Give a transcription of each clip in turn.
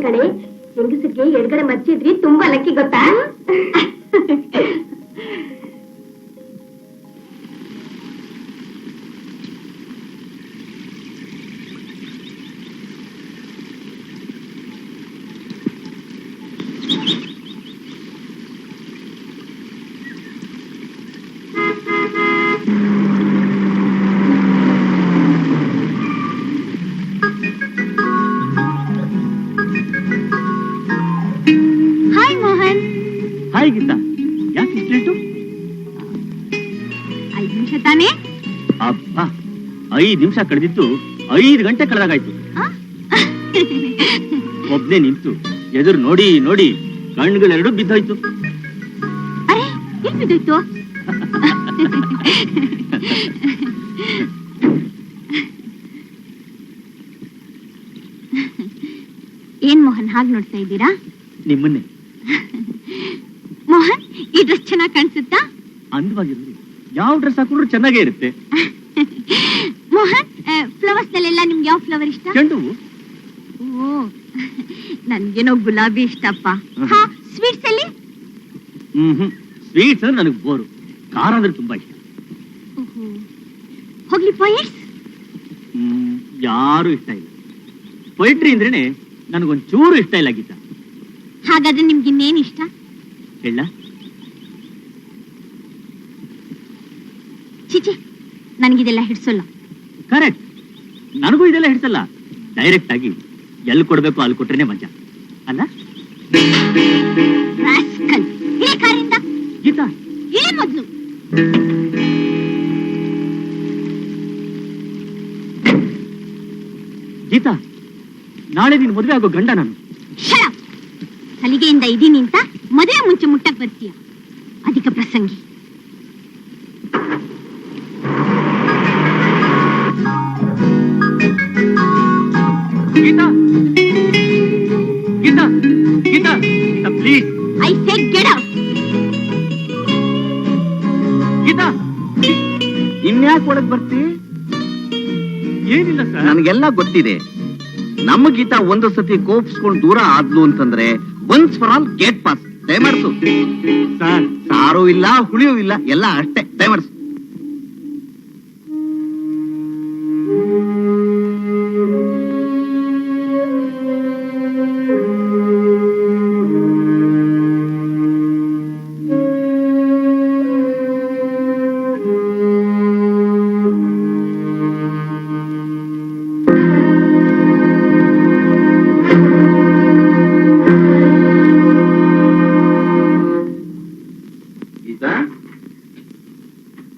ಕಡೆ. ಹೆಂಗಸರಿಗೆ ಎಡಗಡೆ ಮಚ್ಚಿದ್ರಿ ತುಂಬಾ ಲಕ್ಕಿ ಗೊತ್ತಾ? ಹಾಯ್ ಮೋಹನ್. ಹಾಯ್ ಗೀತಾ, ಯಾಕೆ ಇಷ್ಟು ಲೇಟು? 5 ನಿಮಿಷ ತಾನೇ? ಅಬ್ಬಾ, 5 ನಿಮಿಷ ಕಳೆದಿತ್ತು 5 ಗಂಟೆ ಕಳೆದಾಗಾಯ್ತು. ಒಬ್ನೇ ನಿಂತು ಎದುರು ನೋಡಿ ನೋಡಿ ಕಣ್ಣುಗಳೆರಡು ಬಿದ್ದೋಯ್ತು. ಅರೆ, ಎಲ್ಲಿ ಬಿದ್ದೋಯ್ತು? ಏನ್ ಮೋಹನ್ ಹಾಗೆ ನೋಡ್ತಾ ಇದ್ದೀರಾ? ನಿಮ್ಮನ್ನೇ. ಮೋಹನ್, ಈ ಡ್ರೆಸ್ ಚೆನ್ನಾಗಿ ಕಾಣಿಸುತ್ತಾ? ಅಂದವಾಗಿರ್ಲಿ, ಯಾವ ಡ್ರೆಸ್ ಹಾಕೊಂಡ್ರು ಚೆನ್ನಾಗೇ ಇರುತ್ತೆ. ಮೋಹನ್, ಫ್ಲವರ್ಸ್ ನಲ್ಲೆಲ್ಲ ನಿಮ್ಗೆ ಯಾವ ಫ್ಲವರ್ ಇಷ್ಟ? ಚೆಂಡು. ಓ, ನನ್ಗೇನೋ ಗುಲಾಬಿ ಇಷ್ಟಪ್ಪ. ಹಾ, ಸ್ವೀಟ್ಸ್ ಅಲ್ಲಿ? ಸ್ವೀಟ್ಸ್ ಅಂದ್ರೆ ನನಗೆ ಬೋರು. ಖಾರ ಅಂದ್ರೆ ತುಂಬಾ ಇಷ್ಟ. ಹೋಗ್ಲಿ, ಪೊಯೆಟ್ಸ್? ಯಾರು ಇಷ್ಟ ಇಲ್ಲ. ಪೊಯಿಟ್ರಿ ಅಂದ್ರೇನೆ ನನಗೊಂಚೂರು ಇಷ್ಟ ಇಲ್ಲ ಗೀತಾ. ಹಾಗಾದ್ರೆ ನಿಮ್ಗೆ ಇನ್ನೇನ್ ಇಷ್ಟ? ಹೇಳ. ಚಿಚಿ, ನನಗಿದೆಲ್ಲ ಹಿಡ್ಸಲ್ಲ. ಕರೆಕ್ಟ್, ನನಗೂ ಇದೆಲ್ಲ ಹಿಡ್ಸಲ್ಲ. ಡೈರೆಕ್ಟ್ ಆಗಿ ಎಲ್ಲಿ ಕೊಡ್ಬೇಕು ಅಲ್ಲಿ ಕೊಟ್ರೇನೆ ಮಜಾ ಅಲ್ಲ? ರಾಸ್ಕಲ್, ಇಳೆ ಕಾರಿಂದ. ಗೀತಾ, ಇಳೆ ಮೊದ್ಲು. ಗೀತಾ, ನಾಳೆ ನೀನು ಮದುವೆ ಆಗೋ ಗಂಡ ನಾನು. ಸಲಿಗೆಯಿಂದ ಇದೀನಿ ಅಂತ ಮದುವೆ ಮುಂಚೆ ಮುಟ್ಟಕ್ ಬರ್ತೀಯ, ಅಧಿಕ ಪ್ರಸಂಗಿ. Geeta, Geeta, Geeta, Geeta, please. I say get out. Geeta, ಇನ್ಯಾಕೆ ಒಳಗ್ ಬರ್ತಿ? ಏನಿಲ್ಲ ಸರ್, ನನಗೆಲ್ಲ ಗೊತ್ತಿದೆ. ನಮ್ಮ ಗೀತಾ ಒಂದು ಸತಿ ಕೋಪಿಸ್ಕೊಂಡು ದೂರ ಆದ್ಲು ಅಂತಂದ್ರೆ once for all gate pass. ದಯಮಾಡ್ಸು ಸರ್. ಸಾರು ಇಲ್ಲ, ಹುಳಿಯೂ ಇಲ್ಲ, ಎಲ್ಲ ಅಷ್ಟೇ. ದಯಮಾಡ್ಸು.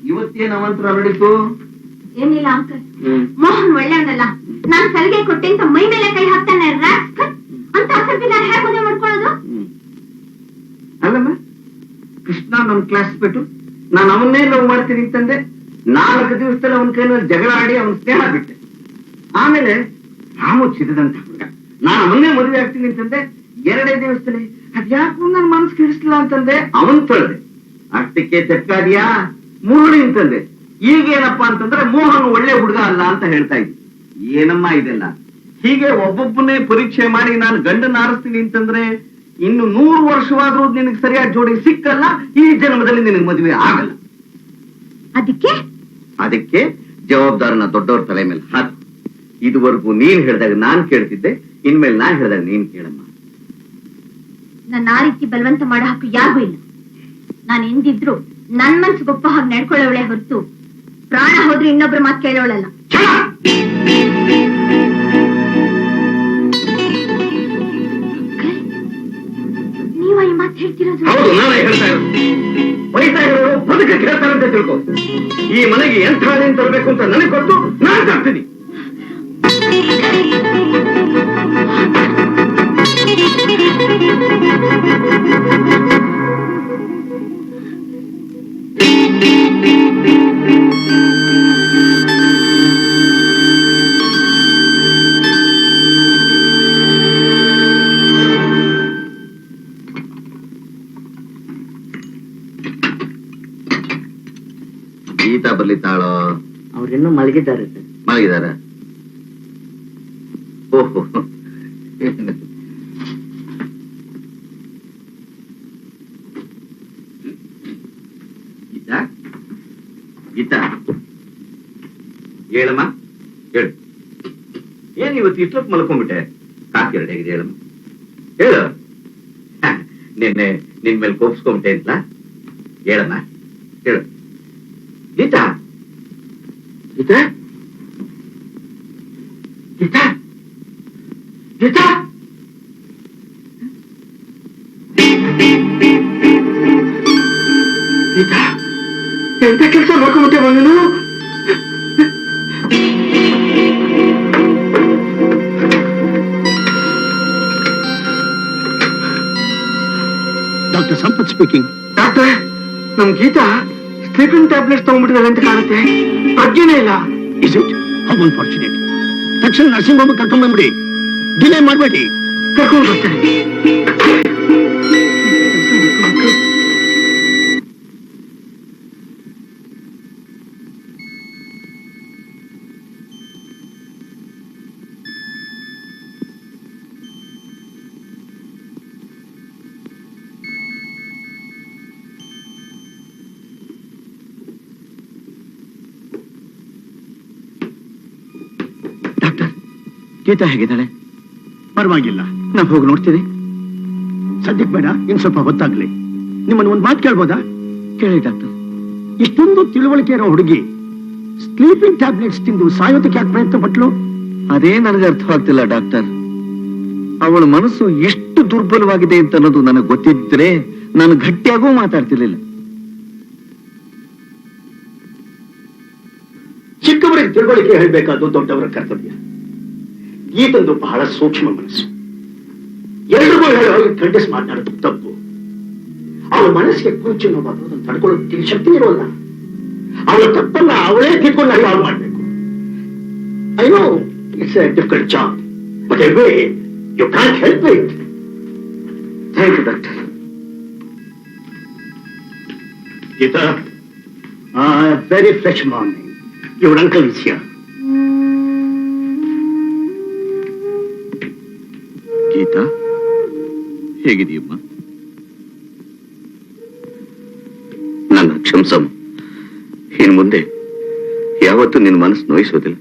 ಇವತ್ತೇನ್ ಅವಂತರ ನಡೀತು? ಏನಿಲ್ಲ ಅಂಕಲ್, ಮೋಹನ್ ಒಳ್ಳೆಯವನಲ್ಲ. ನಾನ್ ಸಲಿಗೆ ಕೊಟ್ಟೆ ಅಂತ ಮೈ ಮೇಲೆ ಕೈ ಹಾಕ್ತಾನೆ ಅಂತ ಅಸರ್ಬಿ ನಾನು ಹೇಗೆ ಮದುವೆ ಮಾಡ್ಕೊಳ್ಳೋದು? ಅಲ್ಲಮ್ಮ, ಕೃಷ್ಣ ನಮ್ ಕ್ಲಾಸ್ ಬಿಟ್ಟು ನಾನು ಅವನ್ನೇ ಲವ್ ಮಾಡ್ತೀನಿ ಅಂತಂದೆ. 4 ದಿವಸದಲ್ಲಿ ಅವನ ಕೈನಲ್ಲಿ ಜಗಳ ಆಡಿ ಅವನ ಸ್ನೇಹ ಬಿಟ್ಟೆ. ಆಮೇಲೆ ರಾಮು ಚಿರದಂತ ಹುಡುಗ, ನಾನು ಅವನ್ನೇ ಮದುವೆ ಆಗ್ತೀನಿ ಅಂತಂದೆ. 2 ದಿವಸದಲ್ಲಿ ಅದ್ಯಾಕೂ ನನ್ ಮನಸ್ಸು ಕೆಡಿಸ್ಲಿಲ್ಲ ಅಂತಂದೆ, ಅವನ್ ತೊಳೆದೆ. ಅಷ್ಟಕ್ಕೆ ತೆಕ್ಕಾದ್ಯಾ ಮುರುಳಿ ಅಂತಂದೆ. ಈಗೇನಪ್ಪಾ ಅಂತಂದ್ರೆ ಮೋಹನ್ ಒಳ್ಳೆ ಹುಡುಗ ಅಲ್ಲ ಅಂತ ಹೇಳ್ತಾ ಇದ್ವಿ. ಏನಮ್ಮ ಇದೆಲ್ಲ? ಹೀಗೆ ಒಬ್ಬೊಬ್ಬನೇ ಪರೀಕ್ಷೆ ಮಾಡಿ ನಾನು ಗಂಡನ ಆರಿಸ್ತೀನಿ ಅಂತಂದ್ರೆ ಇನ್ನು 100 ವರ್ಷವಾದ್ರೂ ನಿನಗೆ ಸರಿಯಾದ ಜೋಡಿ ಸಿಕ್ಕಲ್ಲ. ಈ ಜನ್ಮದಲ್ಲಿ ನಿನಗೆ ಮದುವೆ ಆಗಲ್ಲ. ಅದಕ್ಕೆ ಜವಾಬ್ದಾರನ ದೊಡ್ಡವ್ರ ತಲೆ ಮೇಲೆ ಹಾಕು. ಇದುವರೆಗೂ ನೀನ್ ಹೇಳಿದಾಗ ನಾನ್ ಕೇಳ್ತಿದ್ದೆ, ಇನ್ಮೇಲೆ ನಾನ್ ಹೇಳಿದಾಗ ನೀನ್ ಕೇಳಮ್ಮ. ನನ್ನ ಆ ರೀತಿ ಬಲವಂತ ಮಾಡೋ ಹಕ್ಕು ಯಾರಿಗೂ ಇಲ್ಲ. ನಾನು ಎಂದಿದ್ರು ನನ್ ಮನ್ಸು ಗೊಪ್ಪ ಹಾಗೆ ನಡ್ಕೊಳ್ಳೋಳೆ ಹೊರತು ಪ್ರಾಣ ಹೋದ್ರೆ ಇನ್ನೊಬ್ರು ಮಾತು ಕೇಳೋಳಲ್ಲ. ನೀವ ಈ ಮಾತು ಹೇಳ್ತಿರೋದು? ಹೌದು, ನಾನೇ ಹೇಳ್ತಾ ಇರೋದು. ವಯಸ್ಸಾ ಇರೋರು ಬದುಕಕ್ಕೆ ಹೇಳ್ತಾರಂತ ತಿಳ್ಕೊ. ಈ ಮನೆಗೆ ಎಂಥ ತರಬೇಕು ಅಂತ ನನಗೆ ಗೊತ್ತು, ನಾನು ತರ್ತೀನಿ. ಗೀತಾ ಬರ್ಲಿತ್ತಾಳೋ? ಅವ್ರಿನ್ನೂ ಮಲಗಿದ್ದಾರೆ ಸರ್. ಮಲಗಿದಾರ? ಓಹೋ, ಗೀತಾ ಹೇಳಮ್ಮ ಹೇಳು. ಏನ್ ಇವತ್ತು ಇಷ್ಟೊತ್ತು ಮಲ್ಕೊಂಡ್ಬಿಟ್ಟೆ? ಕಾಫಿ ಎರಡು ಹೇಗಿದೆ ಹೇಳಮ್ಮ, ಹೇಳು. ನಿನ್ನೆ ನಿನ್ ಮೇಲೆ ಕೋಪಿಸ್ಕೊಂಡ್ಬಿಟ್ಟೆ ಅಂತ ಹೇಳಮ್ಮ, ಹೇಳು. ಗೀತಾ ಗೀತಾ ಗೀತಾ ಗೀತಾ ಗೀತಾ ಎಂತ ಕೆಲಸ ಮಾಡ್ಕೊಂಡ್ಬಿಟ್ಟೆ ನೀನು? Doctor Sampath speaking. ಡಾಕ್ಟರ್, ನಮ್ ಗೀತಾ ಸ್ಲೀಪಿಂಗ್ ಟ್ಯಾಬ್ಲೆಟ್ಸ್ ತಗೊಂಡ್ಬಿಟ್ಟಿದ್ದಾರೆ ಅಂತ ಕಾಣುತ್ತೆ. ಪ್ರಜ್ಞೆನೇ ಇಲ್ಲ. Is it? How unfortunate. ತಕ್ಷಣ ನರ್ಸಿಂಗ್ ಹೋಮ್ ಕರ್ಕೊಂಡ್ ಬಂದ್ಬಿಡಿ, ಡಿಲೇ ಮಾಡಬೇಡಿ. ಕರ್ಕೊಂಡು ಬರ್ತಾರೆ. ಡಾಕ್ಟರ್, ಗೀತಾ ಹೇಗಿದ್ದಾಳೆ? ಪರವಾಗಿಲ್ಲ, ನಾವು ಹೋಗಿ ನೋಡ್ತೀವಿ. ಸದ್ಯಕ್ಕೆ ಬೇಡ, ಇನ್ ಸ್ವಲ್ಪ ಹೊತ್ತಾಗ್ಲಿ. ನಿಮ್ಮನ್ನು ಒಂದು ಮಾತು ಕೇಳ್ಬೋದಾ? ಕೇಳಿ ಡಾಕ್ಟರ್. ಇಷ್ಟೊಂದು ತಿಳುವಳಿಕೆ ಇರೋ ಹುಡುಗಿ ಸ್ಲೀಪಿಂಗ್ ಟ್ಯಾಬ್ಲೆಟ್ಸ್ ತಿಂದು ಸಾಯೋದಕ್ಕೆ ಯಾಕೆ ಪ್ರಯತ್ನ ಪಟ್ಲು? ಅದೇ ನನಗೆ ಅರ್ಥವಾಗ್ತಿಲ್ಲ ಡಾಕ್ಟರ್. ಅವಳ ಮನಸ್ಸು ಎಷ್ಟು ದುರ್ಬಲವಾಗಿದೆ ಅಂತ ಅನ್ನೋದು ನನಗೆ ಗೊತ್ತಿದ್ರೆ ನಾನು ಗಟ್ಟಿಯಾಗೂ ಮಾತಾಡ್ತಿರ್ಲಿಲ್ಲ. ಚಿಕ್ಕವರಿಗೆ ತಿಳುವಳಿಕೆ ಹೇಳಬೇಕಾದ್ದು ದೊಡ್ಡವರ ಕರ್ತವ್ಯ. ಗೀತಂದು ಬಹಳ ಸೂಕ್ಷ್ಮ ಮನಸ್ಸು. ಎಲ್ರಿಗೂ ಹೇಳೋ ಖಂಡಿಸಿ ಮಾತಾಡೋದು ತಪ್ಪು. ಅವಳ ಮನಸ್ಸಿಗೆ ಕುಂಚು ನೋವು ಅದನ್ನು ತಡ್ಕೊಳ್ಳೋದಕ್ಕೆ ಶಕ್ತಿ ಇರೋಲ್ಲ. ಅವಳ ತಪ್ಪನ್ನ ಅವಳೇ ತಿಳ್ಕೊಂಡು ಅರಿವಾಳು ಮಾಡಬೇಕು. I know it's a difficult job, but a way you can't help it. Thank you doctor. Geeta, very fresh morning. Your uncle is here. Geeta, ಹೇಗಿದೆಯಮ್ಮ? ನನ್ನ ಕ್ಷಮಿಸಮ್ಮ. ಇನ್ನು ಮುಂದೆ ಯಾವತ್ತೂ ನಿನ್ನ ಮನಸ್ಸು ನೋಯಿಸೋದಿಲ್ಲ,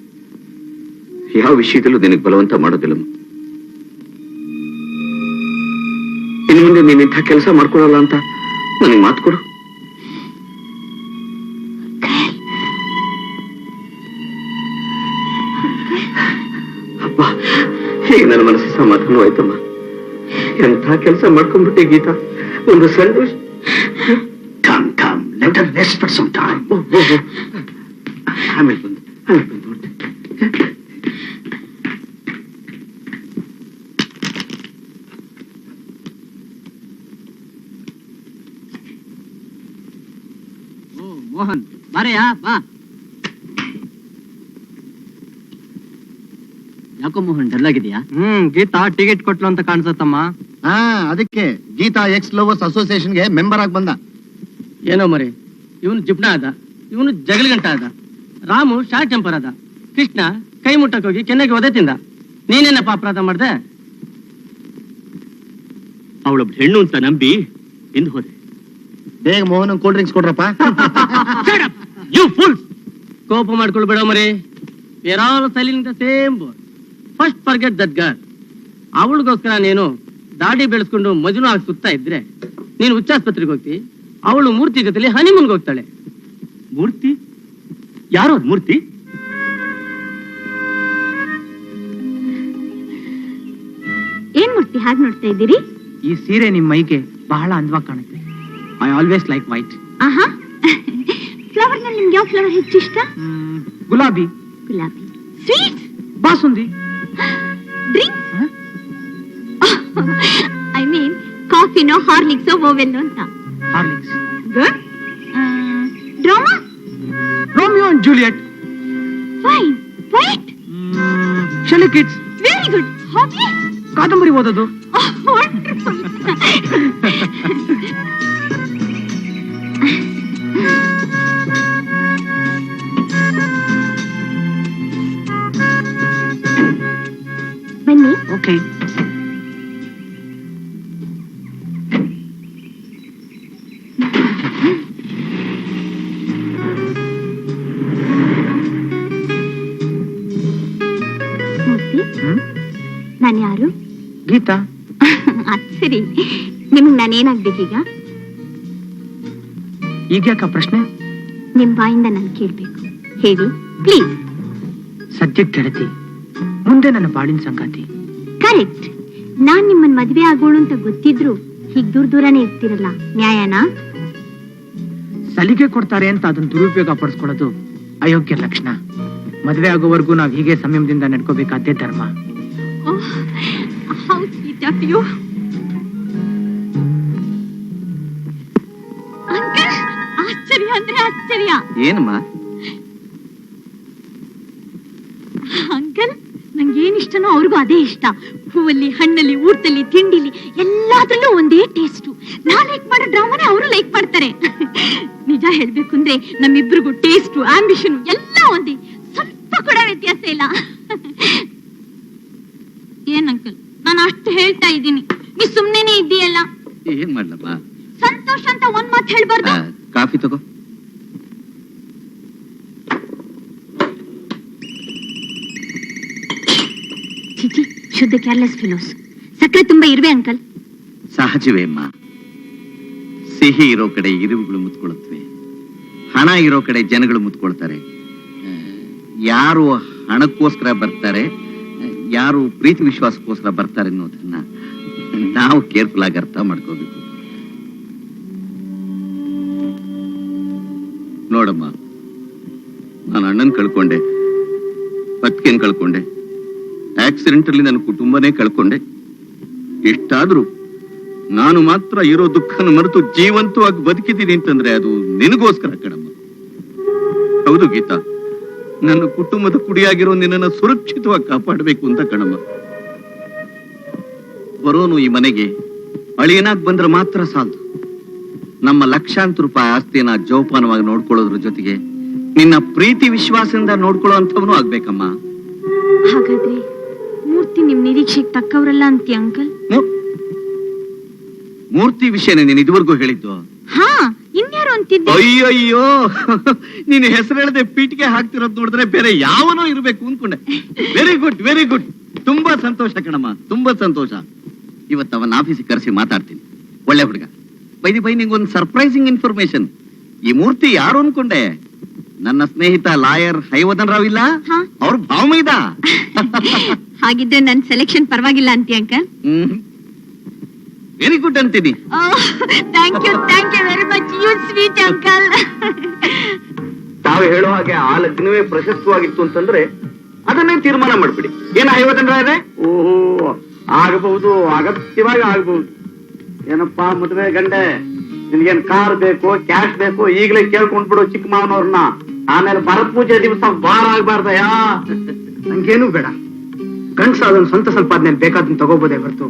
ಯಾವ ವಿಷಯದಲ್ಲೂ ನಿನಗೆ ಬಲವಂತ ಮಾಡೋದಿಲ್ಲಮ್ಮ. ಇನ್ನು ಮುಂದೆ ನೀನ್ ಇಂಥ ಕೆಲಸ ಮಾಡ್ಕೊಳಲ್ಲ ಅಂತ ನನಗೆ ಮಾತು ಕೊಡು. ಅಪ್ಪ, ಹೀಗೆ ನನ್ನ ಮನಸ್ಸಿಗೆ ಸಮಾಧಾನ ಆಯ್ತಮ್ಮ. ಎಂಥ ಕೆಲಸ ಮಾಡ್ಕೊಂಡ್ಬಿಟ್ಟೆ ಗೀತಾ. ಒಂದು ಸಂತೋಷ. Come, come, let us rest for some time. ಆಮೇಲೆ ಬಂದು ನೋಡ್ತೆ. ಮೋಹನ್ ಬಾರೆಯಾ, ಬಾ. ಯಾಕೋ ಮೋಹನ್ ಡಲ್ ಆಗಿದೆಯಾ? ಗೀತಾ ಟಿಕೆಟ್ ಕೊಟ್ಲು ಅಂತ ಕಾಣಿಸತ್ತಮ್ಮ. ಅದಕ್ಕೆ ಗೀತಾ ಎಕ್ಸ್ ಲವರ್ಸ್ ಅಸೋಸಿಯೇಷನ್ಗೆ ಮೆಂಬರ್ ಆಗಿ ಬಂದ. ಏನೋ ಮರಿ, ಇವನು ಜಿಪ್ಣ ಆದ, ಇವನು ಜಗಳಗಂಟ ಆದ, ರಾಮು ಶಾರ್ಟ್ ಟೆಂಪರ್ ಆದ, ಕೃಷ್ಣ ಕೈ ಮುಟ್ಟಕ್ ಹೋಗಿ ಕೆನ್ನೆಗೆ ಒದೆ ತಿಂದ. ನೀನೇನಪ್ಪ ಅಪರಾಧ ಮಾಡ್ದೆ? ಅವಳೊಬ್ಬ ಹೆಣ್ಣು ಅಂತ ನಂಬಿ ಹಿಂದ್ ಹೋದೆ. ಬೇಗ ಮೋಹನ್ ಕೂಲ್ ಡ್ರಿಂಕ್ಸ್ ಕೊಡ್ರಪ್ಪ. You fools! ಕೋಪ ಮಾಡ್ಕೊಳ್ಬೇಡ ಮರಿ. We're all sailing the same boat. First forget that girl. ಅವಳಿಗೋಸ್ಕರ ನೀನು ದಾಡಿ ಬೆಳೆಸ್ಕೊಂಡು ಮಜುನು ಆಗಿ ಸುತ್ತಾ ಇದ್ರೆ ನೀನು ಹುಚ್ಚಾಸ್ಪತ್ರೆಗೆ ಹೋಗ್ತಿ, ಅವಳು ಮೂರ್ತಿ ಜೊತೆಲಿ ಹನಿಮೂನ್ಗೆ ಹೋಗ್ತಾಳೆ. ಮೂರ್ತಿ? ಯಾರೋ ಮೂರ್ತಿ? ಏನ್ ಮೂರ್ತಿ ಹಾಗೆ ನೋಡ್ತಾ ಇದ್ದೀರಿ? ಈ ಸೀರೆ ನಿಮ್ ಮೈಗೆ ಬಹಳ ಅಂದವಾಗಿ ಕಾಣುತ್ತೆ. I always like white. ಆಹಾ, ಫ್ಲವರ್ ನಲ್ಲಿ ನಿಮ್ಗೆ ಯಾವ ಫ್ಲವರ್ ಹೆಚ್ಚು ಇಷ್ಟ? ಗುಲಾಬಿ, ಗುಲಾಬಿ. Sweets? Basundi, drinks? I mean ಕಾಫಿನೋ ಹಾರ್ಲಿಕ್ಸೋ ಓವೆಲ್ಲೋ ಅಂತ. Horlicks. Good. Drama? Romeo and Juliet. Fine. ವೈಟ್? Shelley Keats. Very good. Hobby? ಕಾದಂಬರಿ ಓದೋದು. ವಂಡರ್ಫುಲ್. ಬನ್ನಿ. ಓಕೆ. ಗೀತಾ. ಅದ್ ಸರಿ, ನಿಮ್ಗ್ ನಾನೇನಾಗ್ಬೇಕೀಗ? ಈಗ್ಯಾಕ ಪ್ರಶ್ನೆ? ನಿಮ್ ಬಾಯಿಂದ ನಾನು ಕೇಳ್ಬೇಕು, ಹೇಳಿ ಪ್ಲೀಸ್. ಸದ್ಯಕ್ಕೆ ಗೆಳತಿ, ಮುಂದೆ ನನ್ನ ಬಾಳಿನ ಸಂಗಾತಿ. ಕರೆಕ್ಟ್. ನಾನ್ ನಿಮ್ಮನ್ ಮದ್ವೆ ಆಗೋಳು ಅಂತ ಗೊತ್ತಿದ್ರು ಹೀಗ್ ದೂರನೇ ಇರ್ತಿರಲ್ಲ, ನ್ಯಾಯನಾ? ಸಲಿಗೆ ಕೊಡ್ತಾರೆ ಅಂತ ಅದನ್ನ ದುರುಪಯೋಗ ಪಡಿಸ್ಕೊಳ್ಳೋದು ಅಯೋಗ್ಯ ಲಕ್ಷಣ. ಮದ್ವೆ ಆಗೋವರೆಗೂ ನಾವ್ ಹೀಗೆ ಸಂಯಮದಿಂದ ನಡ್ಕೋಬೇಕಾದ್ದೇ ಧರ್ಮ. How sweet of you. Uncle, ಆಶ್ಚರ್ಯ ಅಂದ್ರೆ ಆಶ್ಚರ್ಯ. ಏನಮ್ಮ? ಅಂಕಲ್, ನಂಗೆ ಏನ್ ಇಷ್ಟನೋ ಅವ್ರಿಗೂ ಅದೇ ಇಷ್ಟ. ಹೂವಲ್ಲಿ, ಹಣ್ಣಲ್ಲಿ, ಊಟದಲ್ಲಿ, ತಿಂಡಿಲಿ ಎಲ್ಲಾದ್ರಲ್ಲೂ ಒಂದೇ ಟೇಸ್ಟು. ನಾನ್ ಲೈಕ್ ಮಾಡೋ ಡ್ರಾಮಾನೇ ಅವರು ಲೈಕ್ ಮಾಡ್ತಾರೆ. ನಿಜ ಹೇಳ್ಬೇಕು ಅಂದ್ರೆ ನಮ್ಮಿಬ್ರಿಗೂ ಟೇಸ್ಟು, ಆಂಬಿಷನ್ ಎಲ್ಲ ಒಂದೇ, ಸ್ವಲ್ಪ ಕೂಡ ವ್ಯತ್ಯಾಸ ಇಲ್ಲ. ಏನ್ ಅಂಕಲ್, ನಾನು ಅಷ್ಟು ಹೇಳ್ತಾ ಇದ್ದೀನಿ, ನೀ ಸುಮ್ನೆನೆ ಇದ್ದೀಯಲ್ಲ. ಏನ್ ಮಾಡ್ಲಮ್ಮ? ಸಂತೋಷ ಅಂತ ಒಂದ್ ಮಾತು ಹೇಳ್ಬಾರ್ದು. ಕಾಫಿ ತಗೋ. ಚಿಚಿ, ಶುದ್ಧ ಕೇರ್ಲೆಸ್ ಫಿಲೋಸ್. ಸಕ್ಕರೆ ತುಂಬಾ ಇರುವೆ ಅಂಕಲ್. ಸಹಜವೇ ಅಮ್ಮ. ಸಿಹಿ ಇರೋ ಕಡೆ ಇರುವುಗಳು ಮುತ್ಕೊಳ್ಳುತ್ತವೆ, ಹಣ ಇರೋ ಕಡೆ ಜನಗಳು ಮುತ್ಕೊಳ್ತಾರೆ. ಯಾರು ಹಣಕ್ಕೋಸ್ಕರ ಬರ್ತಾರೆ, ಯಾರು ಪ್ರೀತಿ ವಿಶ್ವಾಸಕ್ಕೋಸ್ಕರ ಬರ್ತಾರೆ ಅನ್ನೋದನ್ನ ನಾವು ಕೇರ್ಫುಲ್ ಆಗಿ ಅರ್ಥ ಮಾಡ್ಕೋಬೇಕು. ನೋಡಮ್ಮ, ನಾನು ಅಣ್ಣನ್ ಕಳ್ಕೊಂಡೆ, ಪತ್ಕೇನ್ ಕಳ್ಕೊಂಡೆ, ಆಕ್ಸಿಡೆಂಟ್ ಅಲ್ಲಿ ನನ್ನ ಕುಟುಂಬನೇ ಕಳ್ಕೊಂಡೆ. ಇಷ್ಟಾದ್ರೂ ನಾನು ಮಾತ್ರ ಇರೋ ದುಃಖನ ಮರೆತು ಜೀವಂತವಾಗಿ ಬದುಕಿದ್ದೀನಿ ಅಂತಂದ್ರೆ ಅದು ನಿನಗೋಸ್ಕರ ಕಣಮ್ಮ. ಹೌದು ಗೀತಾ, ನನ್ನ ಕುಟುಂಬದ ಕುಡಿಯಾಗಿರೋ ನಿನ್ನನ್ನು ಸುರಕ್ಷಿತವಾಗಿ ಕಾಪಾಡಬೇಕು ಅಂತ ಕಣಮ್ಮ. ಬರೋನು ಈ ಮನೆಗೆ ಅಳಿಯನಾಗ್ ಬಂದ್ರೆ ಮಾತ್ರ ಸಾಲದು. ನಮ್ಮ ಲಕ್ಷಾಂತರ ರೂಪಾಯಿ ಆಸ್ತಿಯನ್ನ ಜೋಪಾನವಾಗಿ ನೋಡ್ಕೊಳ್ಳೋದ್ರ ಜೊತೆಗೆ ನಿನ್ನ ಪ್ರೀತಿ ವಿಶ್ವಾಸದಿಂದ ನೋಡ್ಕೊಳ್ಳೋ ಅಂತವನು ಆಗ್ಬೇಕಮ್ಮ. ಹಾಗಾದ್ರೆ ಮೂರ್ತಿ ನಿಮ್ ನಿರೀಕ್ಷೆಗೆ ತಕ್ಕವರಲ್ಲ ಅಂತೀಯ ಅಂಕಲ್? ಮೂರ್ತಿ ವಿಷಯನೇ ನೀನು ಇದುವರೆಗೂ ಹೇಳಿದ್ದು? ಹಾ, ಇನ್ಯಾರು ಅಂತಿದ್ದೆ? ಅಯ್ಯಯ್ಯೋ, ನೀನು ಹೆಸರು ಹೇಳದೆ ಪೀಟಿಗೆ ಹಾಕ್ತಿರೋದ್ ನೋಡಿದ್ರೆ ಬೇರೆ ಯಾವನೋ ಇರ್ಬೇಕು ಅನ್ಕೊಂಡೆ. Very good, very good. ತುಂಬಾ ಸಂತೋಷ ಕಣಮ್ಮ, ತುಂಬಾ ಸಂತೋಷ. ಇವತ್ತು ಅವನ ಆಫೀಸಿಗೆ ಕರೆಸಿ ಮಾತಾಡ್ತೀನಿ. ಒಳ್ಳೆ ಹುಡುಗ. ಬೈ ನಿಂಗೊಂದು ಸರ್ಪ್ರೈಸಿಂಗ್ ಇನ್ಫಾರ್ಮೇಶನ್. ಈ ಮೂರ್ತಿ ಯಾರು ಅನ್ಕೊಂಡೆ? ನನ್ನ ಸ್ನೇಹಿತ ಲಾಯರ್ ಹೈವದನ್ ರಾವ್ ಇಲ್ಲ, ಅವ್ರ ಭಾವಮೈದ. ಹಾಗಿದ್ರೆ ನನ್ ಸೆಲೆಕ್ಷನ್ ಪರವಾಗಿಲ್ಲ ಅಂತೀಯ ಅಂಕಲ್? ವೆರಿ ಗುಡ್ ಅಂತೀನಿ. Thank you very much, you sweet uncle. ತಾವು ಹೇಳೋ ಹಾಗೆ ಆ ಲಗ್ನವೇ ಪ್ರಶಸ್ತವಾಗಿತ್ತು ಅಂತಂದ್ರೆ ಅದನ್ನೇ ತೀರ್ಮಾನ ಮಾಡ್ಬಿಡಿ. ಏನ ಐವತ್ತಂದ್ರೆ? ಓಹೋ, ಆಗಬಹುದು, ಅಗತ್ಯವಾಗಿ ಆಗಬಹುದು. ಏನಪ್ಪಾ ಮದುವೆ ಗಂಡೆ, ನಿನ್ಗೇನ್ ಕಾರ್ ಬೇಕು, ಕ್ಯಾಶ್ ಬೇಕು, ಈಗಲೇ ಕೇಳ್ಕೊಂಡ್ಬಿಡು ಚಿಕ್ಕ ಮಾವನವ್ರನ್ನ. ಆಮೇಲೆ ಭರತ್ ಪೂಜೆ ದಿವಸ ಬಾರ ಆಗ್ಬಾರ್ದಯಾ? ನಂಗೇನು ಬೇಡ. ಗಂಡ್ಸ ಅದನ್ನ ಸ್ವಂತ ಸಂಪಾದನೆ ಬೇಕಾದನ್ನ ತಗೋಬೋದೇ ಹೊರತು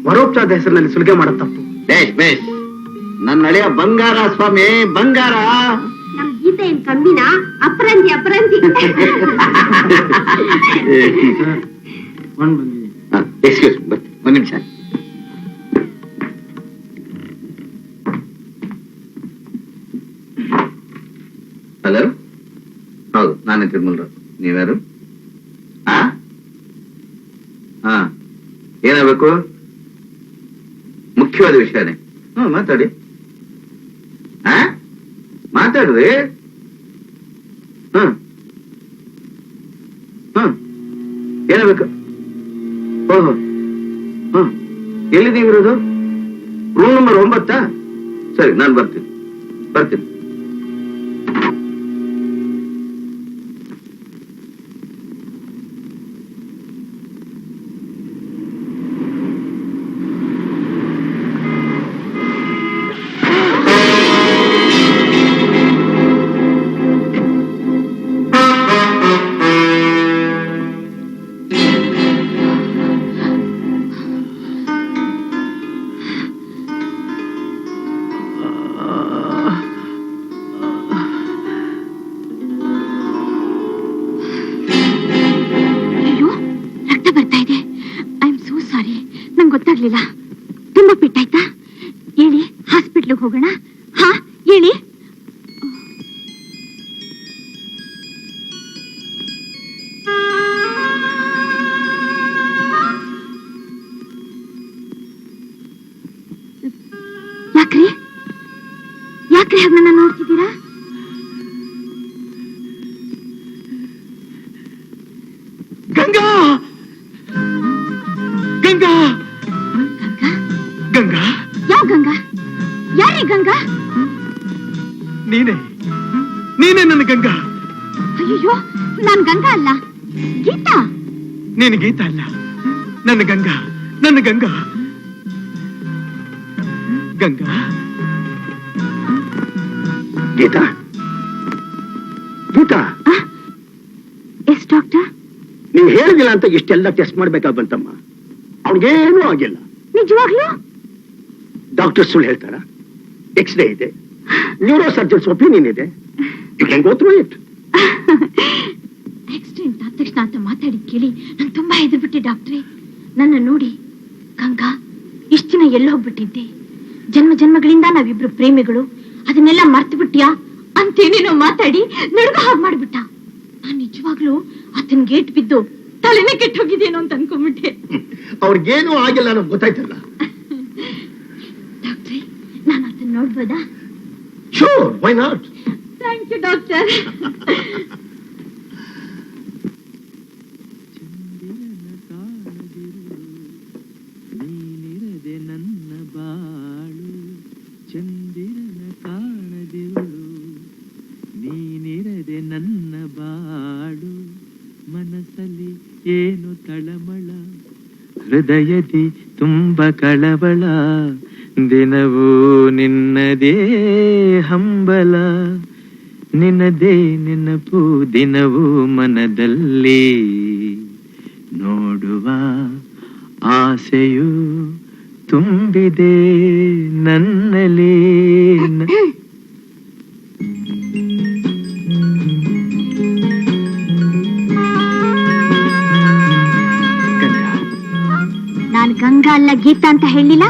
ವರೋಪಚಾರದ ಹೆಸರಿನಲ್ಲಿ ಸುಲಿಗೆ ಮಾಡೋ ತಪ್ಪು. ಬೇಷ್ ಬೇಷ್, ನನ್ನ ಹಳೆಯ ಬಂಗಾರ ಸ್ವಾಮಿ, ಬಂಗಾರ. ನಮ್ ಗೀತೆ ಏನ್ ಕಮ್ಮಿನ? ಅಪರಂಜಿ ಅಪರಂಜಿ. ಎಕ್ಸ್ಕ್ಯೂಸ್, ಒಂದ್ ನಿಮಿಷ. ಹಲೋ, ಹೌದು ನಾನೇ ತಿರುಮಲರಾವ್. ನೀವ್ಯಾರು? ಹಾ, ಏನಾಗಬೇಕು? ಮುಖ್ಯವಾದ ವಿಷಯನೇ. ಮಾತಾಡಿ. ಮಾತಾಡ್ರಿ. ಏನಾಗಬೇಕು? ಓಹೋ, ಎಲ್ಲಿ ನೀವಿರೋದು? Room number 9? ಸರಿ, ನಾನು ಬರ್ತೀನಿ. ಗೊತ್ತಾಗ್ಲಿಲ್ಲ. ತುಂಬಾ ಪೆಟ್ಟಾಯ್ತಾ? ಹೇಳಿ, ಹಾಸ್ಪಿಟ್ಲಿಗೆ ಹೋಗೋಣ. ಹಾ ಹೇಳಿ. ಯಾಕ್ರಿ ಯಾಕ್ರಿ ಹಾಗೆ ನನ್ನ ನೋಡ್ತಿದ್ದೀರಾ? ಗಂಗಾ ಗಂಗಾ ಗಂಗಾ ಯಾವ ಗಂಗಾ? ಯಾರೇ ಗಂಗಾ? ನೀನೇ ನೀನೇ ನನ್ನ ಗಂಗಾ. ಅಯ್ಯೋ, ನಾನ್ ಗಂಗಾ ಅಲ್ಲ, ಗೀತಾ. ನೀನು ಗೀತಾ ಅಲ್ಲ, ನನ್ನ ಗಂಗಾ, ನನ್ನ ಗಂಗಾ. ಗಂಗಾ ಗೀತಾ ಗೀತಾ. Yes doctor? ನೀನ್ ಹೇಳಿದಿಲ್ಲ ಅಂತ ಇಷ್ಟೆಲ್ಲ ಟೆಸ್ಟ್ ಮಾಡ್ಬೇಕಾಗ್ ಬಂತಮ್ಮ. ಅವನಿಗೇನೂ ಆಗಿಲ್ಲ. ನಿಜವಾಗ್ಲೂ? ಡಾಕ್ಟರ್ ಸುಳ್ಳು ಹೇಳ್ತಾರ? ಎಕ್ಸ್ರೇ ಇದೆ, ನ್ಯೂರೋ ಸರ್ಜನ್ಸ್ ಒಪಿನಿಯನ್ ಇದೆ. You can go through it. Accident ಆದ ತಕ್ಷಣ ಅಂತ ಮಾತಾಡಿ ಕೇಳಿ ನಾನು ತುಂಬಾ ಹೆದರ್ಬಿಟ್ಟೆ ಡಾಕ್ಟ್ರೇ. ನನ್ನ ನೋಡಿ, ಗಂಗಾ ಇಷ್ಟ ದಿನ ಎಲ್ಲ ಹೋಗ್ಬಿಟ್ಟಿದ್ದೆ, ಜನ್ಮ ಜನ್ಮಗಳಿಂದ ನಾವಿಬ್ರು ಪ್ರೇಮಿಗಳು, ಅದನ್ನೆಲ್ಲ ಮರ್ತು ಬಿಟ್ಯಾ ಅಂತೇನೇನೋ ಮಾತಾಡಿ ನಡುಗ ಹಾಗೆ ಮಾಡ್ಬಿಟ್ಟ. ನಾನ್ ನಿಜವಾಗ್ಲೂ ಆತನ ಗೇಟ್ ಬಿದ್ದು ತಲೆನೇ ಕೆಟ್ಟ ಹೋಗಿದ್ದೇನೋ ಅಂತ ಅನ್ಕೊಂಡ್ಬಿಟ್ಟೆ. ಅವ್ರಿಗೇನೂ ಆಗಿಲ್ಲ ಅನ್ನೋದು ಗೊತ್ತಾಯ್ತಲ್ಲ. ಡಾಕ್ಟ್ರೇ, ನಾನು ಆತನ ನೋಡ್ಬೋದಾ? Sure, why not? Thank you doctor. ನನ್ನ ಬಾಳು ಚಂದಿರನ ಕಾಣದಿರುಳು, ನೀನಿರದೆ ನನ್ನ ಬಾಳು ಮನಸ್ಸಲ್ಲಿ ಏನು ತಳಮಳ, ಹೃದಯದಿ ತುಂಬ ಕಳವಳ, ದಿನವೂ ನಿನ್ನದೇ ಹಂಬಲ, ನಿನ್ನದೇ ನೆನಪು ದಿನವೂ ಮನದಲ್ಲಿ, ನೋಡುವ ಆಸೆಯು ತುಂಬಿದೆ ನನ್ನಲ್ಲಿ. ನಾನು ಗಂಗಾ ಅಲ್ಲ ಗೀತಾ ಅಂತ ಹೇಳಿಲ್ಲ?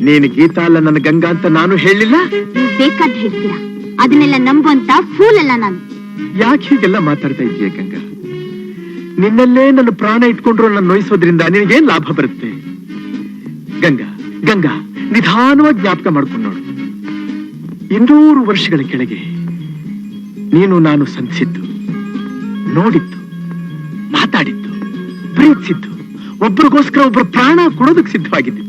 ನೀನು ಗೀತಾ ಅಲ್ಲ ನನ್ನ ಗಂಗಾ ಅಂತ ನಾನು ಹೇಳಿಲ್ಲ. ನೀವು ಬೇಕಾದ್ ಹೇಳ್ತೀರಾ, ಅದನ್ನೆಲ್ಲ ನಂಬುವಂತ ಫೂಲ್ ಅಲ್ಲ ನಾನು. ಯಾಕೆ ಹೀಗೆಲ್ಲ ಮಾತಾಡ್ತಾ ಇದೀಯ ಗಂಗಾ? ನಿನ್ನಲ್ಲೇ ನನ್ನ ಪ್ರಾಣ ಇಟ್ಕೊಂಡ್ರು ನನ್ನ ನೋಯಿಸೋದ್ರಿಂದ ನಿನಗೇನ್ ಲಾಭ ಬರುತ್ತೆ? ಗಂಗಾ ಗಂಗಾ, ನಿಧಾನವಾಗಿ ಜ್ಞಾಪಕ ಮಾಡ್ಕೊಂಡು ನೋಡು. 200 ವರ್ಷಗಳ ಕೆಳಗೆ ನೀನು ನಾನು ಸಂಧಿಸಿದ್ದು, ನೋಡಿದ್ದು, ಮಾತಾಡಿದ್ದು, ಪ್ರೀತಿಸಿದ್ದು, ಒಬ್ರಿಗೋಸ್ಕರ ಒಬ್ರು ಪ್ರಾಣ ಕೊಡೋದಕ್ಕೆ ಸಿದ್ಧವಾಗಿದ್ದು.